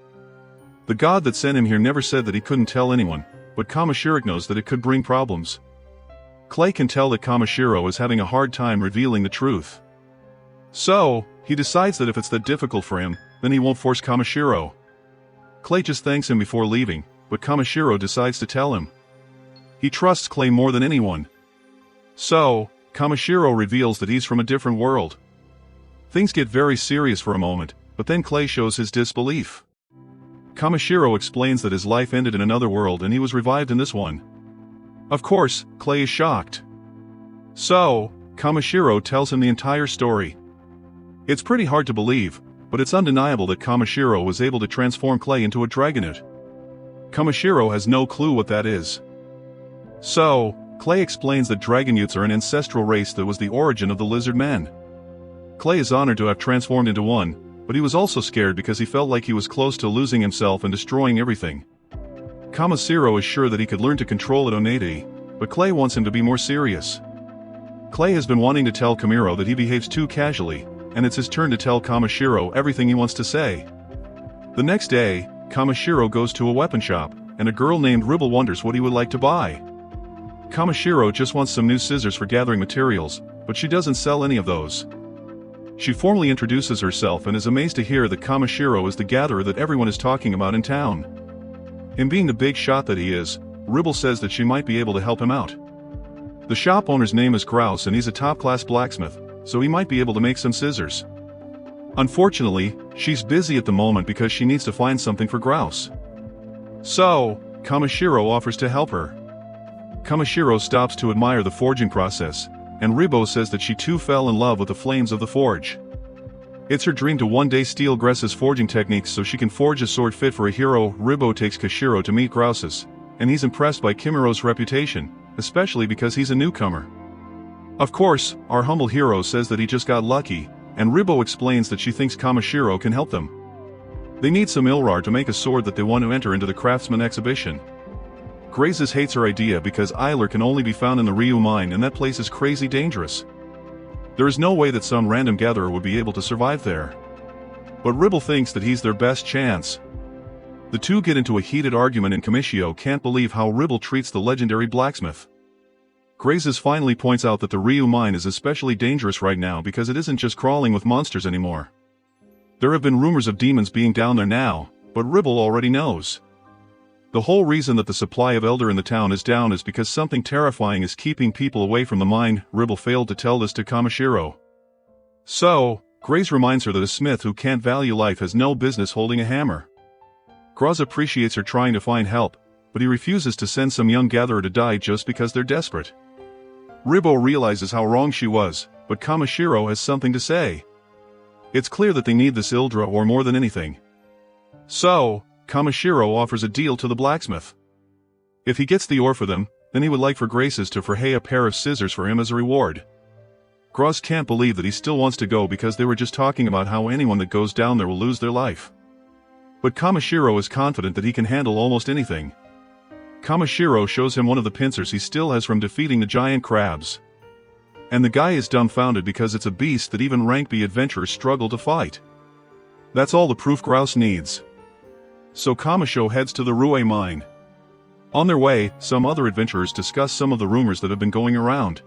The god that sent him here never said that he couldn't tell anyone, but Kamishiro knows that it could bring problems. Clay can tell that Kamishiro is having a hard time revealing the truth. So, he decides that if it's that difficult for him, then he won't force Kamishiro. Clay just thanks him before leaving, but Kamishiro decides to tell him. He trusts Clay more than anyone. So, Kamishiro reveals that he's from a different world. Things get very serious for a moment, but then Clay shows his disbelief. Kamishiro explains that his life ended in another world and he was revived in this one. Of course, Clay is shocked. So, Kamishiro tells him the entire story. It's pretty hard to believe, but it's undeniable that Kamishiro was able to transform Clay into a dragonite. Kamishiro has no clue what that is. So, Clay explains that dragonutes are an ancestral race that was the origin of the lizard men. Clay is honored to have transformed into one, but he was also scared because he felt like he was close to losing himself and destroying everything. Kamishiro is sure that he could learn to control it innately, but Clay wants him to be more serious. Clay has been wanting to tell Kamishiro that he behaves too casually, and it's his turn to tell Kamishiro everything he wants to say. The next day, Kamishiro goes to a weapon shop, and a girl named Ribble wonders what he would like to buy. Kamishiro just wants some new scissors for gathering materials, but she doesn't sell any of those. She formally introduces herself and is amazed to hear that Kamishiro is the gatherer that everyone is talking about in town. Him being the big shot that he is, Ribble says that she might be able to help him out. The shop owner's name is Grouse and he's a top-class blacksmith, so he might be able to make some scissors. Unfortunately, she's busy at the moment because she needs to find something for Grouse. So, Kamishiro offers to help her. Kamishiro stops to admire the forging process, and Ribble says that she too fell in love with the flames of the forge. It's her dream to one day steal Gress's forging techniques so she can forge a sword fit for a hero. Ribble takes Kashiro to meet Grouse's, and he's impressed by Kimiro's reputation, especially because he's a newcomer. Of course, our humble hero says that he just got lucky, and Ribble explains that she thinks Kamishiro can help them. They need some Ilrar to make a sword that they want to enter into the craftsman exhibition. Grazes hates her idea because Eiler can only be found in the Ryu mine and that place is crazy dangerous. There is no way that some random gatherer would be able to survive there. But Ribble thinks that he's their best chance. The two get into a heated argument and Kamishiro can't believe how Ribble treats the legendary blacksmith. Grazes finally points out that the Ryu mine is especially dangerous right now because it isn't just crawling with monsters anymore. There have been rumors of demons being down there now, but Ribble already knows. The whole reason that the supply of Elder in the town is down is because something terrifying is keeping people away from the mine. Ribble failed to tell this to Kamishiro. So, Grace reminds her that a smith who can't value life has no business holding a hammer. Graz appreciates her trying to find help, but he refuses to send some young gatherer to die just because they're desperate. Ribble realizes how wrong she was, but Kamishiro has something to say. It's clear that they need this Ildra or more than anything. So, Kamishiro offers a deal to the blacksmith. If he gets the ore for them, then he would like for Graces to forge a pair of scissors for him as a reward. Graz can't believe that he still wants to go because they were just talking about how anyone that goes down there will lose their life. But Kamishiro is confident that he can handle almost anything. Kamishiro shows him one of the pincers he still has from defeating the giant crabs. And the guy is dumbfounded because it's a beast that even rank B adventurers struggle to fight. That's all the proof Grouse needs. So Kamishiro heads to the Rue mine. On their way, some other adventurers discuss some of the rumors that have been going around.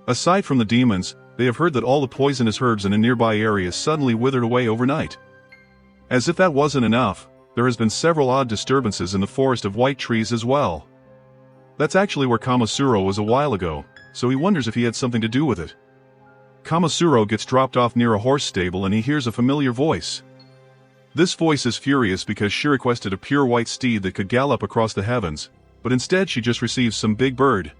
Aside from the demons, they have heard that all the poisonous herbs in a nearby area suddenly withered away overnight. As if that wasn't enough, there has been several odd disturbances in the forest of white trees as well. That's actually where Kamishiro was a while ago, so he wonders if he had something to do with it. Kamishiro gets dropped off near a horse stable and he hears a familiar voice. This voice is furious because she requested a pure white steed that could gallop across the heavens, but instead she just receives some big bird.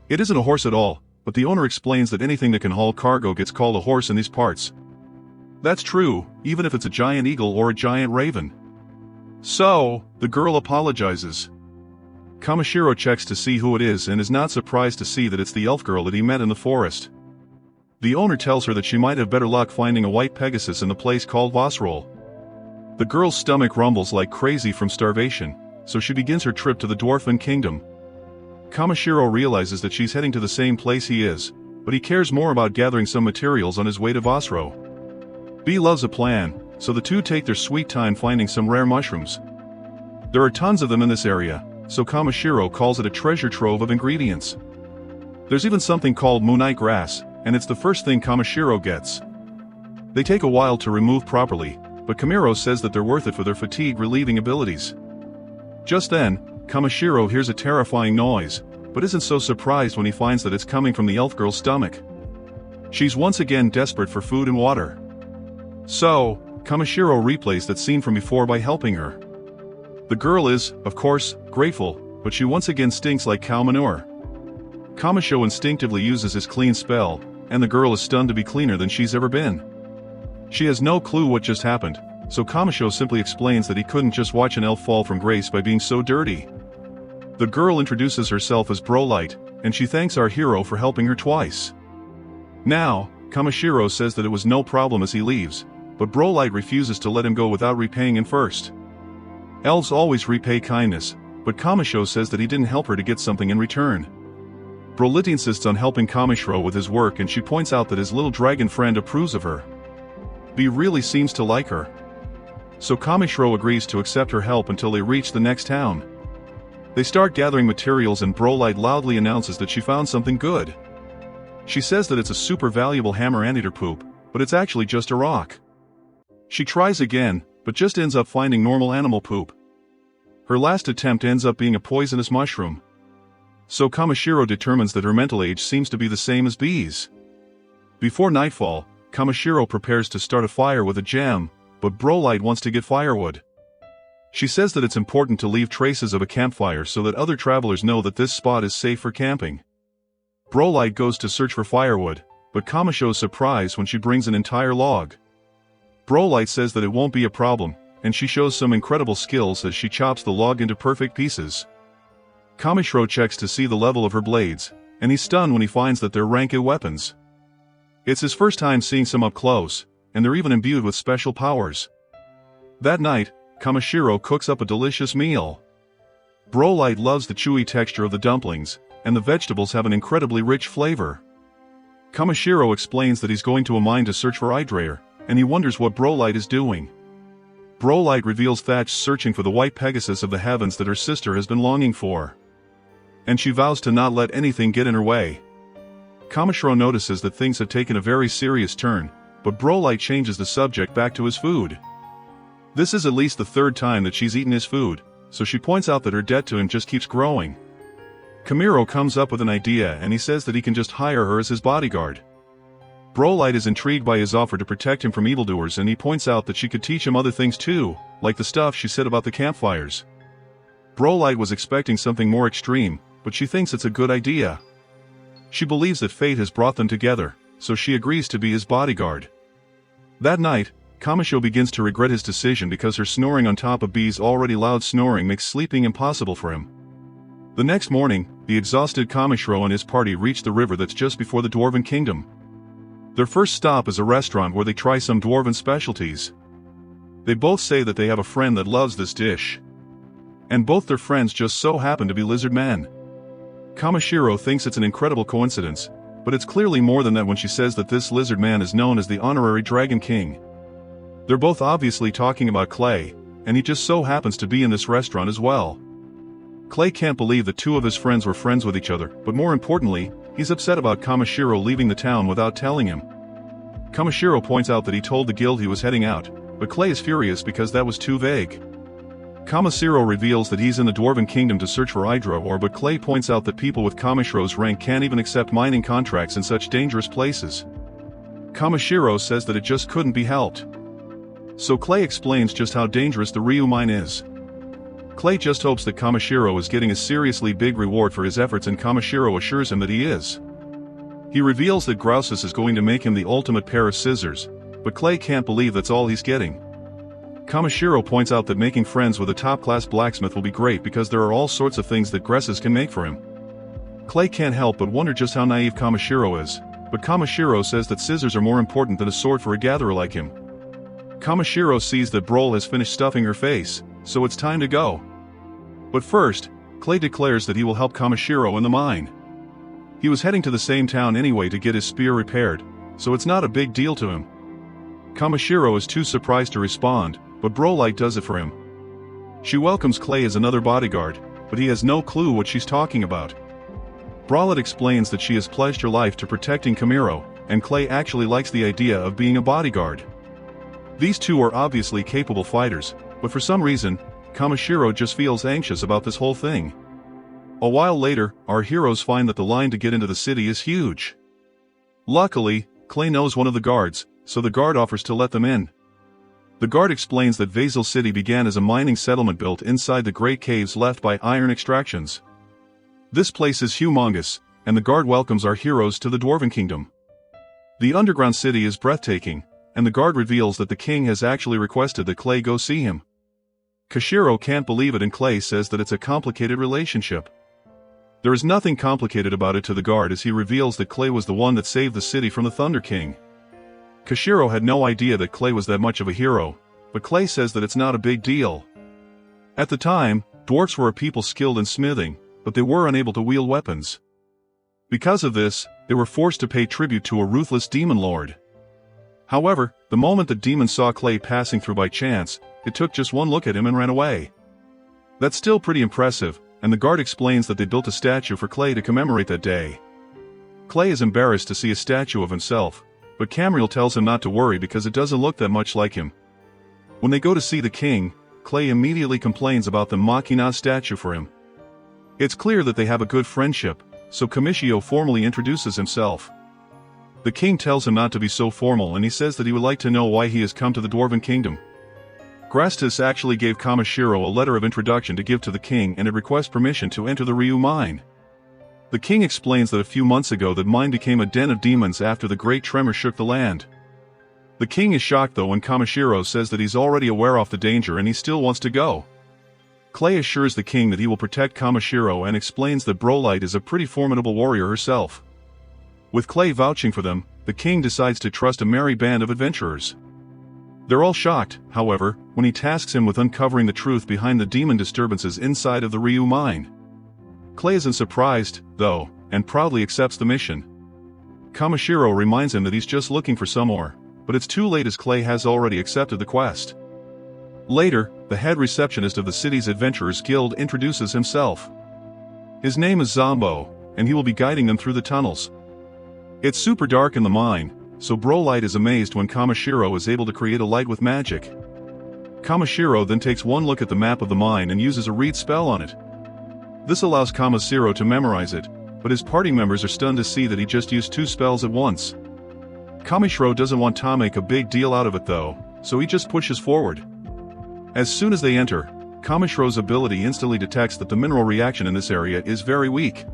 It isn't a horse at all, but the owner explains that anything that can haul cargo gets called a horse in these parts. That's true, even if it's a giant eagle or a giant raven. So, the girl apologizes. Kamishiro checks to see who it is and is not surprised to see that it's the elf girl that he met in the forest. The owner tells her that she might have better luck finding a white Pegasus in the place called Vosrol. The girl's stomach rumbles like crazy from starvation, so she begins her trip to the Dwarfen Kingdom. Kamishiro realizes that she's heading to the same place he is, but he cares more about gathering some materials on his way to Vosro. B loves a plan, so the two take their sweet time finding some rare mushrooms. There are tons of them in this area, so Kamishiro calls it a treasure trove of ingredients. There's even something called moonite grass, and it's the first thing Kamishiro gets. They take a while to remove properly, but Kamishiro says that they're worth it for their fatigue-relieving abilities. Just then, Kamishiro hears a terrifying noise, but isn't so surprised when he finds that it's coming from the elf girl's stomach. She's once again desperate for food and water. So, Kamishiro replays that scene from before by helping her. The girl is, of course, grateful, but she once again stinks like cow manure. Kamishiro instinctively uses his clean spell, and the girl is stunned to be cleaner than she's ever been. She has no clue what just happened, so Kamishiro simply explains that he couldn't just watch an elf fall from grace by being so dirty. The girl introduces herself as Brolight, and she thanks our hero for helping her twice. Now, Kamishiro says that it was no problem as he leaves, but Brolight refuses to let him go without repaying him first. Elves always repay kindness, but Kamishiro says that he didn't help her to get something in return. Brolight insists on helping Kamishiro with his work and she points out that his little dragon friend approves of her. B really seems to like her. So Kamishiro agrees to accept her help until they reach the next town. They start gathering materials and Brolight loudly announces that she found something good. She says that it's a super valuable hammer anteater poop, but it's actually just a rock. She tries again, but just ends up finding normal animal poop. Her last attempt ends up being a poisonous mushroom. So Kamishiro determines that her mental age seems to be the same as B's. Before nightfall, Kamishiro prepares to start a fire with a gem, but Brolight wants to get firewood. She says that it's important to leave traces of a campfire so that other travelers know that this spot is safe for camping. Brolight goes to search for firewood, but Kamishiro is surprised when she brings an entire log. Brolight says that it won't be a problem, and she shows some incredible skills as she chops the log into perfect pieces. Kamishiro checks to see the level of her blades, and he's stunned when he finds that they're ranked weapons. It's his first time seeing some up close, and they're even imbued with special powers. That night, Kamishiro cooks up a delicious meal. Brolight loves the chewy texture of the dumplings, and the vegetables have an incredibly rich flavor. Kamishiro explains that he's going to a mine to search for Hydraer, and he wonders what Brolight is doing. Brolight reveals Thatch's searching for the white Pegasus of the heavens that her sister has been longing for. And she vows to not let anything get in her way. Kamishiro notices that things have taken a very serious turn, but Brolight changes the subject back to his food. This is at least the third time that she's eaten his food, so she points out that her debt to him just keeps growing. Kamishiro comes up with an idea and he says that he can just hire her as his bodyguard. Brolight is intrigued by his offer to protect him from evildoers and he points out that she could teach him other things too, like the stuff she said about the campfires. Brolight was expecting something more extreme, but she thinks it's a good idea. She believes that fate has brought them together, so she agrees to be his bodyguard. That night, Kamishiro begins to regret his decision because her snoring on top of B's already loud snoring makes sleeping impossible for him. The next morning, the exhausted Kamishiro and his party reach the river that's just before the Dwarven Kingdom. Their first stop is a restaurant where they try some Dwarven specialties. They both say that they have a friend that loves this dish. And both their friends just so happen to be lizard men. Kamishiro thinks it's an incredible coincidence, but it's clearly more than that when she says that this lizard man is known as the honorary Dragon King. They're both obviously talking about Clay, and he just so happens to be in this restaurant as well. Clay can't believe that two of his friends were friends with each other, but more importantly, he's upset about Kamishiro leaving the town without telling him. Kamishiro points out that he told the guild he was heading out, but Clay is furious because that was too vague. Kamishiro reveals that he's in the Dwarven Kingdom to search for hydra ore, but Clay points out that people with Kamishiro's rank can't even accept mining contracts in such dangerous places. Kamishiro says that it just couldn't be helped. So Clay explains just how dangerous the Ryu mine is. Clay just hopes that Kamishiro is getting a seriously big reward for his efforts, and Kamishiro assures him that he is. He reveals that Grousus is going to make him the ultimate pair of scissors, but Clay can't believe that's all he's getting. Kamishiro points out that making friends with a top-class blacksmith will be great because there are all sorts of things that Grousus can make for him. Clay can't help but wonder just how naive Kamishiro is, but Kamishiro says that scissors are more important than a sword for a gatherer like him. Kamishiro sees that Brol has finished stuffing her face, so it's time to go. But first, Clay declares that he will help Kamishiro in the mine. He was heading to the same town anyway to get his spear repaired, so it's not a big deal to him. Kamishiro is too surprised to respond, but Brolite does it for him. She welcomes Clay as another bodyguard, but he has no clue what she's talking about. Brolite explains that she has pledged her life to protecting Kamiro, and Clay actually likes the idea of being a bodyguard. These two are obviously capable fighters, but for some reason, Kamishiro just feels anxious about this whole thing. A while later, our heroes find that the line to get into the city is huge. Luckily, Clay knows one of the guards, so the guard offers to let them in. The guard explains that Vasil City began as a mining settlement built inside the great caves left by iron extractions. This place is humongous, and the guard welcomes our heroes to the Dwarven Kingdom. The underground city is breathtaking, and the guard reveals that the king has actually requested that Clay go see him. Kashiro can't believe it, and Clay says that it's a complicated relationship. There is nothing complicated about it to the guard, as he reveals that Clay was the one that saved the city from the Thunder King. Kashiro had no idea that Clay was that much of a hero, but Clay says that it's not a big deal. At the time, dwarfs were a people skilled in smithing, but they were unable to wield weapons. Because of this, they were forced to pay tribute to a ruthless demon lord. However, the moment the demon saw Clay passing through by chance, it took just one look at him and ran away. That's still pretty impressive, and the guard explains that they built a statue for Clay to commemorate that day. Clay is embarrassed to see a statue of himself, but Camriel tells him not to worry because it doesn't look that much like him. When they go to see the king, Clay immediately complains about them mocking a statue for him. It's clear that they have a good friendship, so Kamishiro formally introduces himself. The king tells him not to be so formal, and he says that he would like to know why he has come to the Dwarven Kingdom. Grastus actually gave Kamishiro a letter of introduction to give to the king, and it requests permission to enter the Ryu mine. The king explains that a few months ago that mine became a den of demons after the great tremor shook the land. The king is shocked though when Kamishiro says that he's already aware of the danger and he still wants to go. Clay assures the king that he will protect Kamishiro and explains that Brolite is a pretty formidable warrior herself. With Clay vouching for them, the king decides to trust a merry band of adventurers. They're all shocked, however, when he tasks him with uncovering the truth behind the demon disturbances inside of the Ryu mine. Clay isn't surprised, though, and proudly accepts the mission. Kamishiro reminds him that he's just looking for some ore, but it's too late as Clay has already accepted the quest. Later, the head receptionist of the city's Adventurers Guild introduces himself. His name is Zombo, and he will be guiding them through the tunnels. It's super dark in the mine, so Brolite is amazed when Kamishiro is able to create a light with magic. Kamishiro then takes one look at the map of the mine and uses a read spell on it. This allows Kamishiro to memorize it, but his party members are stunned to see that he just used 2 spells at once. Kamishiro doesn't want to make a big deal out of it though, so he just pushes forward. As soon as they enter, Kamishiro's ability instantly detects that the mineral reaction in this area is very weak.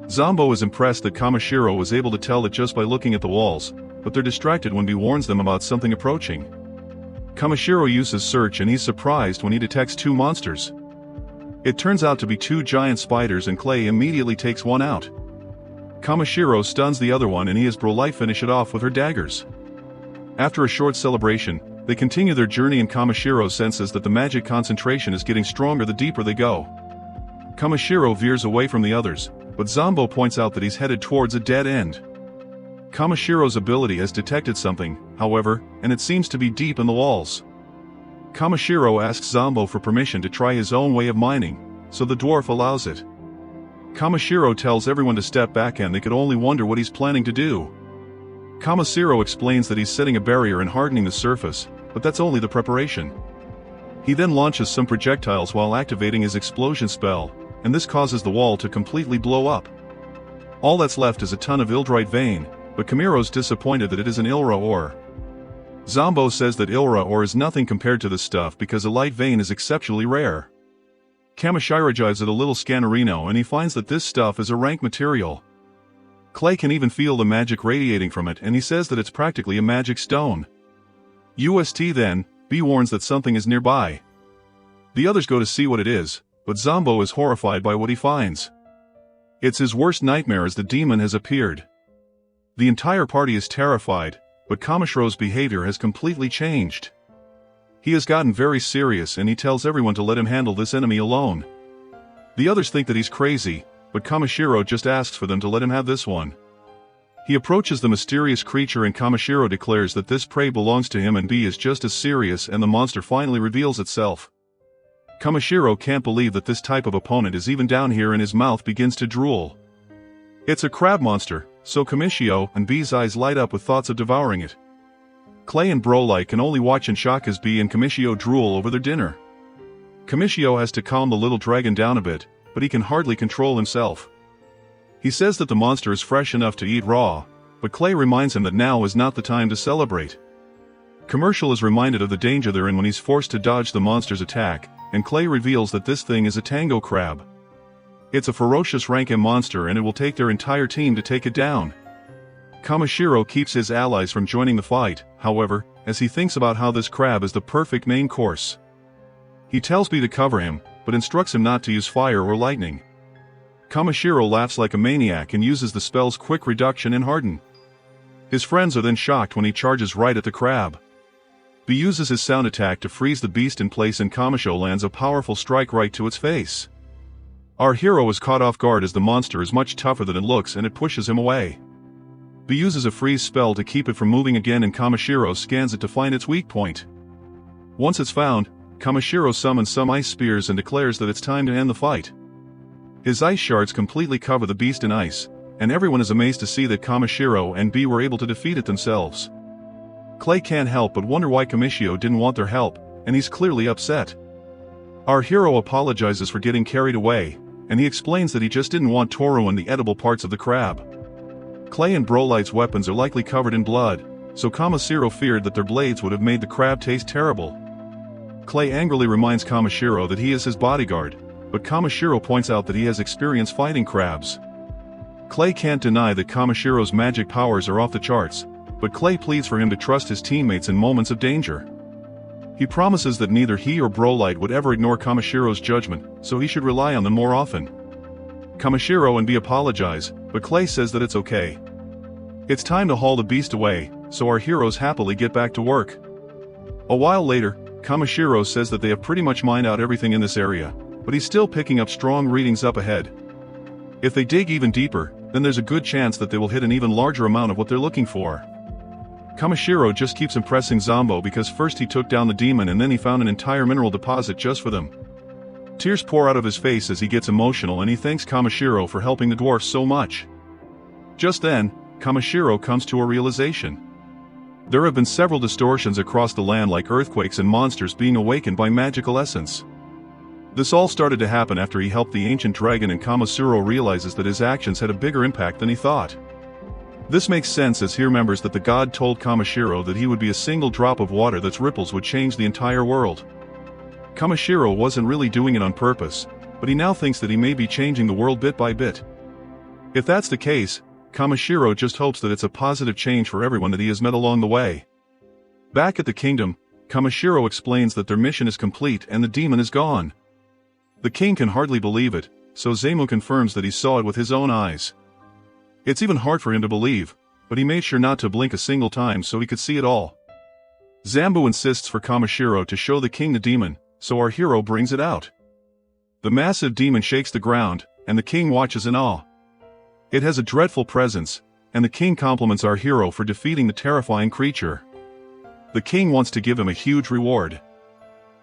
Zombo is impressed that Kamishiro was able to tell it just by looking at the walls, but they're distracted when he warns them about something approaching. Kamishiro uses search and he's surprised when he detects 2 monsters. It turns out to be 2 giant spiders, and Clay immediately takes one out. Kamishiro stuns the other one and he has Brolite finish it off with her daggers. After a short celebration, they continue their journey and Kamishiro senses that the magic concentration is getting stronger the deeper they go. Kamishiro veers away from the others, but Zombo points out that he's headed towards a dead end. Kamishiro's ability has detected something, however, and it seems to be deep in the walls. Kamishiro asks Zombo for permission to try his own way of mining, so the dwarf allows it. Kamishiro tells everyone to step back and they could only wonder what he's planning to do. Kamishiro explains that he's setting a barrier and hardening the surface, but that's only the preparation. He then launches some projectiles while activating his explosion spell, and this causes the wall to completely blow up. All that's left is a ton of Ildrite vein, but Kamiro's disappointed that it is an Ilra ore. Zombo says that Ilra ore is nothing compared to this stuff because a light vein is exceptionally rare. Kamishiro jives at a little Scannerino and he finds that this stuff is a rank material. Clay can even feel the magic radiating from it and he says that it's practically a magic stone. UST then, B warns that something is nearby. The others go to see what it is, but Zombo is horrified by what he finds. It's his worst nightmare as the demon has appeared. The entire party is terrified, but Kamishiro's behavior has completely changed. He has gotten very serious and he tells everyone to let him handle this enemy alone. The others think that he's crazy, but Kamishiro just asks for them to let him have this one. He approaches the mysterious creature and Kamishiro declares that this prey belongs to him and B is just as serious and the monster finally reveals itself. Kamishiro can't believe that this type of opponent is even down here and his mouth begins to drool. It's a crab monster, so Kamishiro and B's eyes light up with thoughts of devouring it. Clay and Brolite can only watch in shock as B and Kamishiro drool over their dinner. Kamishiro has to calm the little dragon down a bit, but he can hardly control himself. He says that the monster is fresh enough to eat raw, but Clay reminds him that now is not the time to celebrate. Commercial is reminded of the danger they're in when he's forced to dodge the monster's attack, and Clay reveals that this thing is a tango crab. It's a ferocious rank M monster and it will take their entire team to take it down. Kamishiro keeps his allies from joining the fight, however, as he thinks about how this crab is the perfect main course. He tells B to cover him, but instructs him not to use fire or lightning. Kamishiro laughs like a maniac and uses the spell's quick reduction and harden. His friends are then shocked when he charges right at the crab. B uses his sound attack to freeze the beast in place and Kamishiro lands a powerful strike right to its face. Our hero is caught off guard as the monster is much tougher than it looks and it pushes him away. B uses a freeze spell to keep it from moving again and Kamishiro scans it to find its weak point. Once it's found, Kamishiro summons some ice spears and declares that it's time to end the fight. His ice shards completely cover the beast in ice, and everyone is amazed to see that Kamishiro and B were able to defeat it themselves. Clay can't help but wonder why Kamishiro didn't want their help, and he's clearly upset. Our hero apologizes for getting carried away, and he explains that he just didn't want to ruin the edible parts of the crab. Clay and Brolite's weapons are likely covered in blood, so Kamishiro feared that their blades would have made the crab taste terrible. Clay angrily reminds Kamishiro that he is his bodyguard, but Kamishiro points out that he has experience fighting crabs. Clay can't deny that Kamishiro's magic powers are off the charts, but Clay pleads for him to trust his teammates in moments of danger. He promises that neither he or Brolite would ever ignore Kamishiro's judgment, so he should rely on them more often. Kamishiro and B apologize, but Clay says that it's okay. It's time to haul the beast away, so our heroes happily get back to work. A while later, Kamishiro says that they have pretty much mined out everything in this area, but he's still picking up strong readings up ahead. If they dig even deeper, then there's a good chance that they will hit an even larger amount of what they're looking for. Kamishiro just keeps impressing Zombo because first he took down the demon and then he found an entire mineral deposit just for them. Tears pour out of his face as he gets emotional and he thanks Kamishiro for helping the dwarf so much. Just then, Kamishiro comes to a realization. There have been several distortions across the land like earthquakes and monsters being awakened by magical essence. This all started to happen after he helped the ancient dragon and Kamishiro realizes that his actions had a bigger impact than he thought. This makes sense as he remembers that the god told Kamishiro that he would be a single drop of water that's ripples would change the entire world. Kamishiro wasn't really doing it on purpose, but he now thinks that he may be changing the world bit by bit. If that's the case, Kamishiro just hopes that it's a positive change for everyone that he has met along the way. Back at the kingdom, Kamishiro explains that their mission is complete and the demon is gone. The king can hardly believe it, so Zemu confirms that he saw it with his own eyes. It's even hard for him to believe, but he made sure not to blink a single time so he could see it all. Zambu insists for Kamishiro to show the king the demon, so our hero brings it out. The massive demon shakes the ground, and the king watches in awe. It has a dreadful presence, and the king compliments our hero for defeating the terrifying creature. The king wants to give him a huge reward.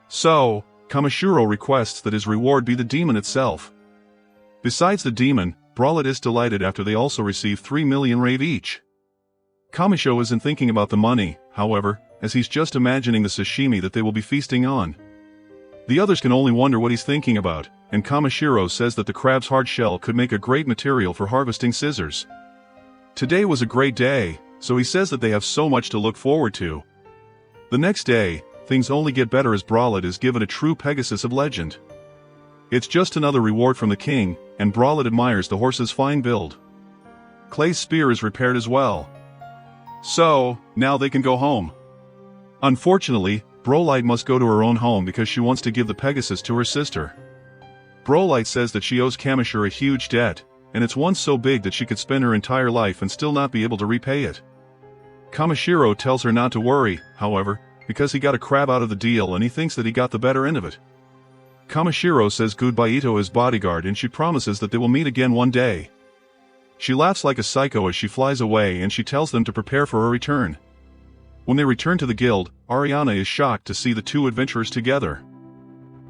So, Kamishiro requests that his reward be the demon itself. Besides the demon, Bralette is delighted after they also receive 3 million rave each. Kamishiro isn't thinking about the money, however, as he's just imagining the sashimi that they will be feasting on. The others can only wonder what he's thinking about, and Kamishiro says that the crab's hard shell could make a great material for harvesting scissors. Today was a great day, so he says that they have so much to look forward to. The next day, things only get better as Bralette is given a true Pegasus of legend. It's just another reward from the king, and Bralette admires the horse's fine build. Clay's spear is repaired as well. So, now they can go home. Unfortunately, Bralette must go to her own home because she wants to give the Pegasus to her sister. Bralette says that she owes Kamishiro a huge debt, and it's one so big that she could spend her entire life and still not be able to repay it. Kamishiro tells her not to worry, however, because he got a crab out of the deal and he thinks that he got the better end of it. Kamishiro says goodbye to his bodyguard and she promises that they will meet again one day. She laughs like a psycho as she flies away and she tells them to prepare for her return. When they return to the guild, Ariana is shocked to see the two adventurers together.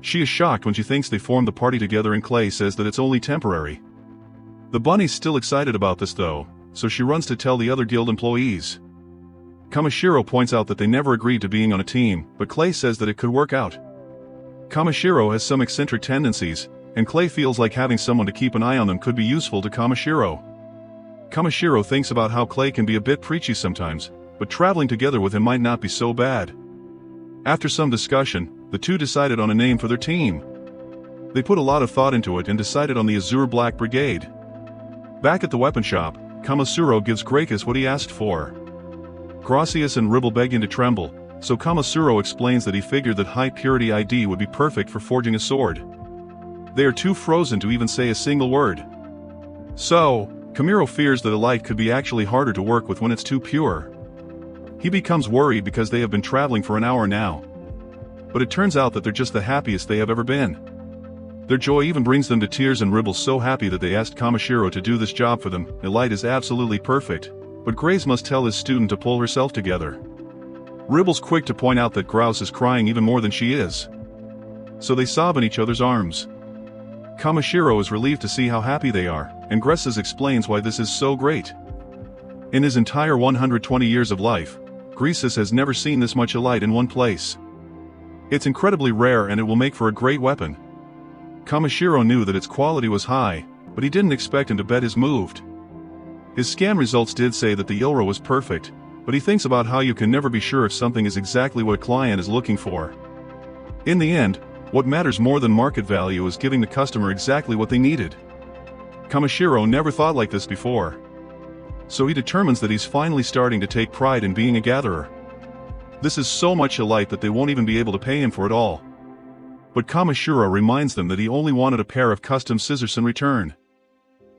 She is shocked when she thinks they formed the party together and Clay says that it's only temporary. The bunny's still excited about this though, so she runs to tell the other guild employees. Kamishiro points out that they never agreed to being on a team, but Clay says that it could work out. Kamishiro has some eccentric tendencies, and Clay feels like having someone to keep an eye on them could be useful to Kamishiro. Kamishiro thinks about how Clay can be a bit preachy sometimes, but traveling together with him might not be so bad. After some discussion, the two decided on a name for their team. They put a lot of thought into it and decided on the Azure Black Brigade. Back at the weapon shop, Kamishiro gives Grakus what he asked for. Gracias and Ribble begin to tremble, so Kamishiro explains that he figured that high purity ID would be perfect for forging a sword. They are too frozen to even say a single word. So, Kamiro fears that a light could be actually harder to work with when it's too pure. He becomes worried because they have been traveling for an hour now. But it turns out that they're just the happiest they have ever been. Their joy even brings them to tears and Ribble's so happy that they asked Kamishiro to do this job for them. The light is absolutely perfect, but Grace must tell his student to pull herself together. Ribble's quick to point out that Grouse is crying even more than she is. So they sob in each other's arms. Kamishiro is relieved to see how happy they are, and Gresses explains why this is so great. In his entire 120 years of life, Greases has never seen this much light in one place. It's incredibly rare and it will make for a great weapon. Kamishiro knew that its quality was high, but he didn't expect him to bet his moved. His scan results did say that the Ilra was perfect, but he thinks about how you can never be sure if something is exactly what a client is looking for. In the end, what matters more than market value is giving the customer exactly what they needed. Kamishiro never thought like this before. So he determines that he's finally starting to take pride in being a gatherer. This is so much a light that they won't even be able to pay him for it all. But Kamishiro reminds them that he only wanted a pair of custom scissors in return.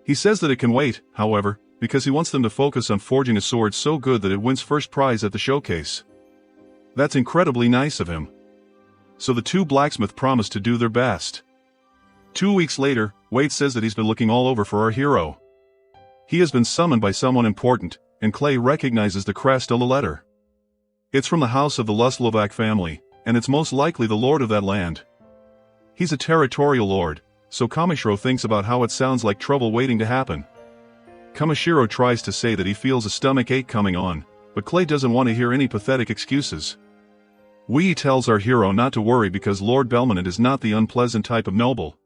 He says that it can wait, however, because he wants them to focus on forging a sword so good that it wins first prize at the showcase. That's incredibly nice of him. So the two blacksmiths promise to do their best. 2 weeks later, Wade says that he's been looking all over for our hero. He has been summoned by someone important, and Clay recognizes the crest on the letter. It's from the house of the Luslovac family, and it's most likely the lord of that land. He's a territorial lord, so Kamishiro thinks about how it sounds like trouble waiting to happen. Kamishiro tries to say that he feels a stomach ache coming on, but Clay doesn't want to hear any pathetic excuses. Wee tells our hero not to worry because Lord Belmonte is not the unpleasant type of noble.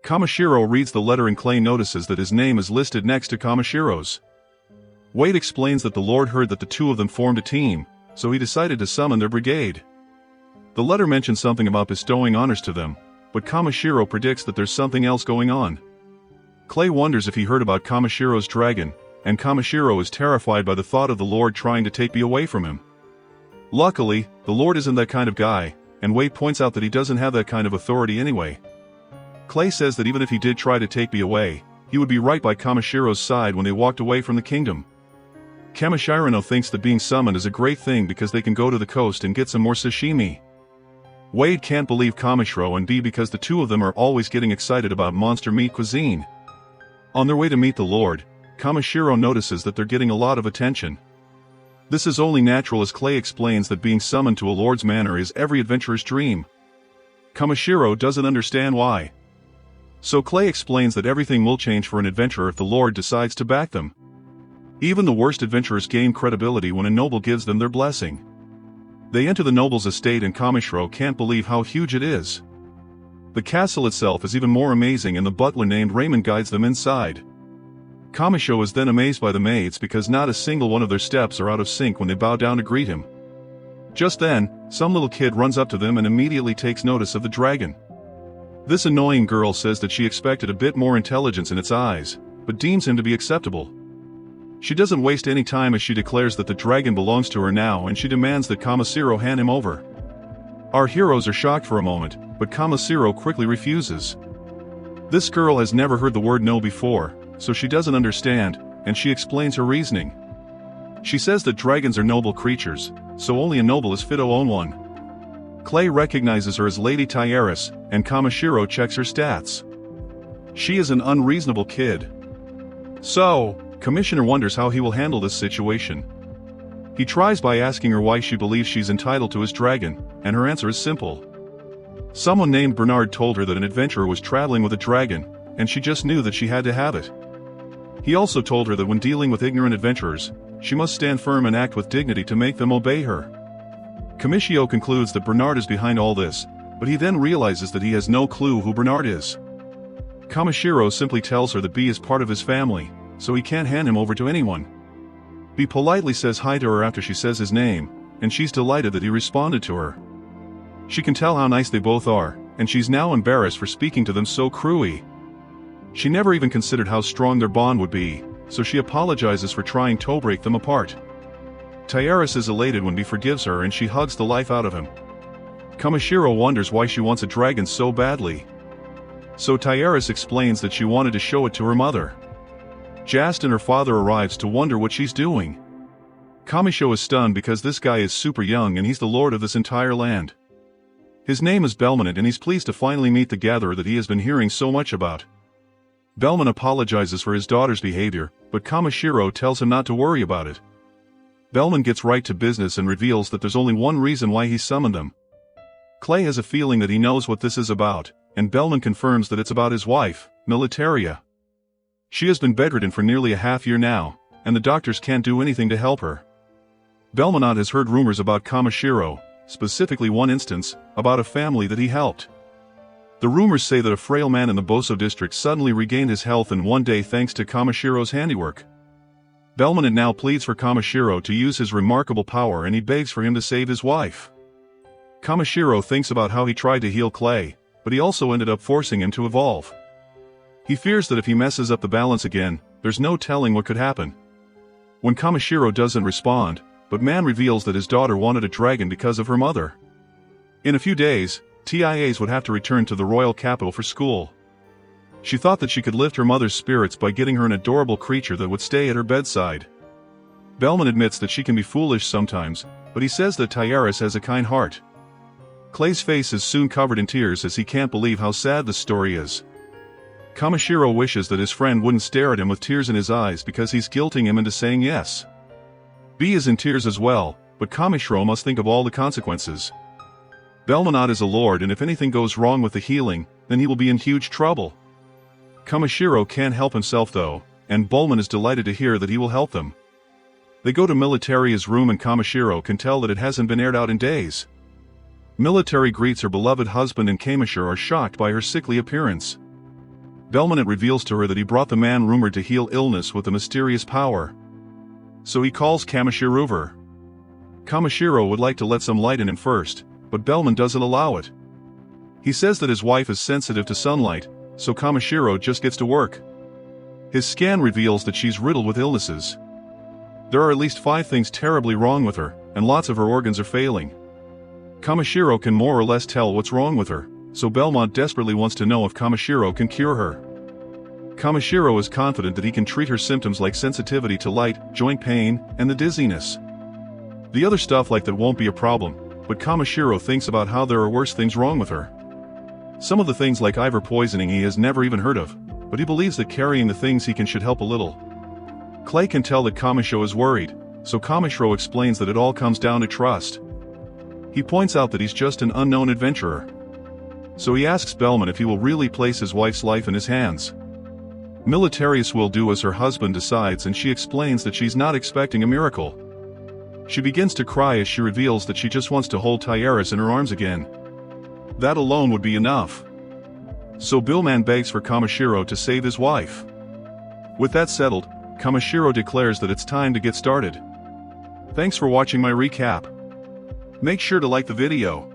Kamishiro reads the letter and Clay notices that his name is listed next to Kamishiro's. Wade explains that the Lord heard that the two of them formed a team, so he decided to summon their brigade. The letter mentions something about bestowing honors to them, but Kamishiro predicts that there's something else going on. Clay wonders if he heard about Kamishiro's dragon, and Kamishiro is terrified by the thought of the Lord trying to take me away from him. Luckily, the Lord isn't that kind of guy, and Wade points out that he doesn't have that kind of authority anyway. Clay says that even if he did try to take me away, he would be right by Kamishiro's side when they walked away from the kingdom. Kamishiro thinks that being summoned is a great thing because they can go to the coast and get some more sashimi. Wade can't believe Kamishiro and B because the two of them are always getting excited about monster meat cuisine. On their way to meet the Lord, Kamishiro notices that they're getting a lot of attention. This is only natural as Clay explains that being summoned to a lord's manor is every adventurer's dream. Kamishiro doesn't understand why. So Clay explains that everything will change for an adventurer if the Lord decides to back them. Even the worst adventurers gain credibility when a noble gives them their blessing. They enter the noble's estate and Kamishiro can't believe how huge it is. The castle itself is even more amazing and the butler named Raymond guides them inside. Kamishiro is then amazed by the maids because not a single one of their steps are out of sync when they bow down to greet him. Just then, some little kid runs up to them and immediately takes notice of the dragon. This annoying girl says that she expected a bit more intelligence in its eyes, but deems him to be acceptable. She doesn't waste any time as she declares that the dragon belongs to her now and she demands that Kamishiro hand him over. Our heroes are shocked for a moment, but Kamishiro quickly refuses. This girl has never heard the word no before, so she doesn't understand, and she explains her reasoning. She says that dragons are noble creatures, so only a noble is fit to own one. Clay recognizes her as Lady Rarest, and Kamishiro checks her stats. She is an unreasonable kid. So, Commissioner wonders how he will handle this situation. He tries by asking her why she believes she's entitled to his dragon, and her answer is simple. Someone named Bernard told her that an adventurer was traveling with a dragon, and she just knew that she had to have it. He also told her that when dealing with ignorant adventurers, she must stand firm and act with dignity to make them obey her. Kamishiro concludes that Bernard is behind all this, but he then realizes that he has no clue who Bernard is. Kamishiro simply tells her that B is part of his family, so he can't hand him over to anyone. B politely says hi to her after she says his name, and she's delighted that he responded to her. She can tell how nice they both are, and she's now embarrassed for speaking to them so cruelly. She never even considered how strong their bond would be, so she apologizes for trying to break them apart. Rarest is elated when B forgives her and she hugs the life out of him. Kamishiro wonders why she wants a dragon so badly. So Rarest explains that she wanted to show it to her mother. Just her father arrives to wonder what she's doing. Kamishiro is stunned because this guy is super young and he's the lord of this entire land. His name is Belmont and he's pleased to finally meet the gatherer that he has been hearing so much about. Belmont apologizes for his daughter's behavior, but Kamishiro tells him not to worry about it. Belmont gets right to business and reveals that there's only one reason why he summoned them. Clay has a feeling that he knows what this is about, and Belmont confirms that it's about his wife, Militaria. She has been bedridden for nearly a half year now, and the doctors can't do anything to help her. Belmont has heard rumors about Kamishiro, specifically one instance, about a family that he helped. The rumors say that a frail man in the Boso district suddenly regained his health in one day thanks to Kamishiro's handiwork. Belmont now pleads for Kamishiro to use his remarkable power and he begs for him to save his wife. Kamishiro thinks about how he tried to heal Clay, but he also ended up forcing him to evolve. He fears that if he messes up the balance again, there's no telling what could happen. When Kamishiro doesn't respond, but man reveals that his daughter wanted a dragon because of her mother. In a few days, TIAs would have to return to the royal capital for school. She thought that she could lift her mother's spirits by getting her an adorable creature that would stay at her bedside. Belmont admits that she can be foolish sometimes, but he says that Rarest has a kind heart. Clay's face is soon covered in tears as he can't believe how sad the story is. Kamishiro wishes that his friend wouldn't stare at him with tears in his eyes because he's guilting him into saying yes. B is in tears as well, but Kamishiro must think of all the consequences. Belmont is a lord and if anything goes wrong with the healing, then he will be in huge trouble. Kamishiro can't help himself though, and Belmont is delighted to hear that he will help them. They go to Militaria's room and Kamishiro can tell that it hasn't been aired out in days. Military greets her beloved husband and Kamishiro are shocked by her sickly appearance. Belmont reveals to her that he brought the man rumored to heal illness with a mysterious power. So he calls Kamishiro over. Kamishiro would like to let some light in him first, but Belmont doesn't allow it. He says that his wife is sensitive to sunlight, so Kamishiro just gets to work. His scan reveals that she's riddled with illnesses. There are at least 5 things terribly wrong with her, and lots of her organs are failing. Kamishiro can more or less tell what's wrong with her, so Belmont desperately wants to know if Kamishiro can cure her. Kamishiro is confident that he can treat her symptoms like sensitivity to light, joint pain, and the dizziness. The other stuff like that won't be a problem, but Kamishiro thinks about how there are worse things wrong with her. Some of the things like ivor poisoning he has never even heard of, but he believes that carrying the things he can should help a little. Clay can tell that Kamishiro is worried, so Kamishiro explains that it all comes down to trust. He points out that he's just an unknown adventurer. So he asks Bellman if he will really place his wife's life in his hands. Militarius will do as her husband decides, and she explains that she's not expecting a miracle. She begins to cry as she reveals that she just wants to hold Rarest in her arms again. That alone would be enough. So Billman begs for Kamishiro to save his wife. With that settled, Kamishiro declares that it's time to get started. Thanks for watching my recap. Make sure to like the video.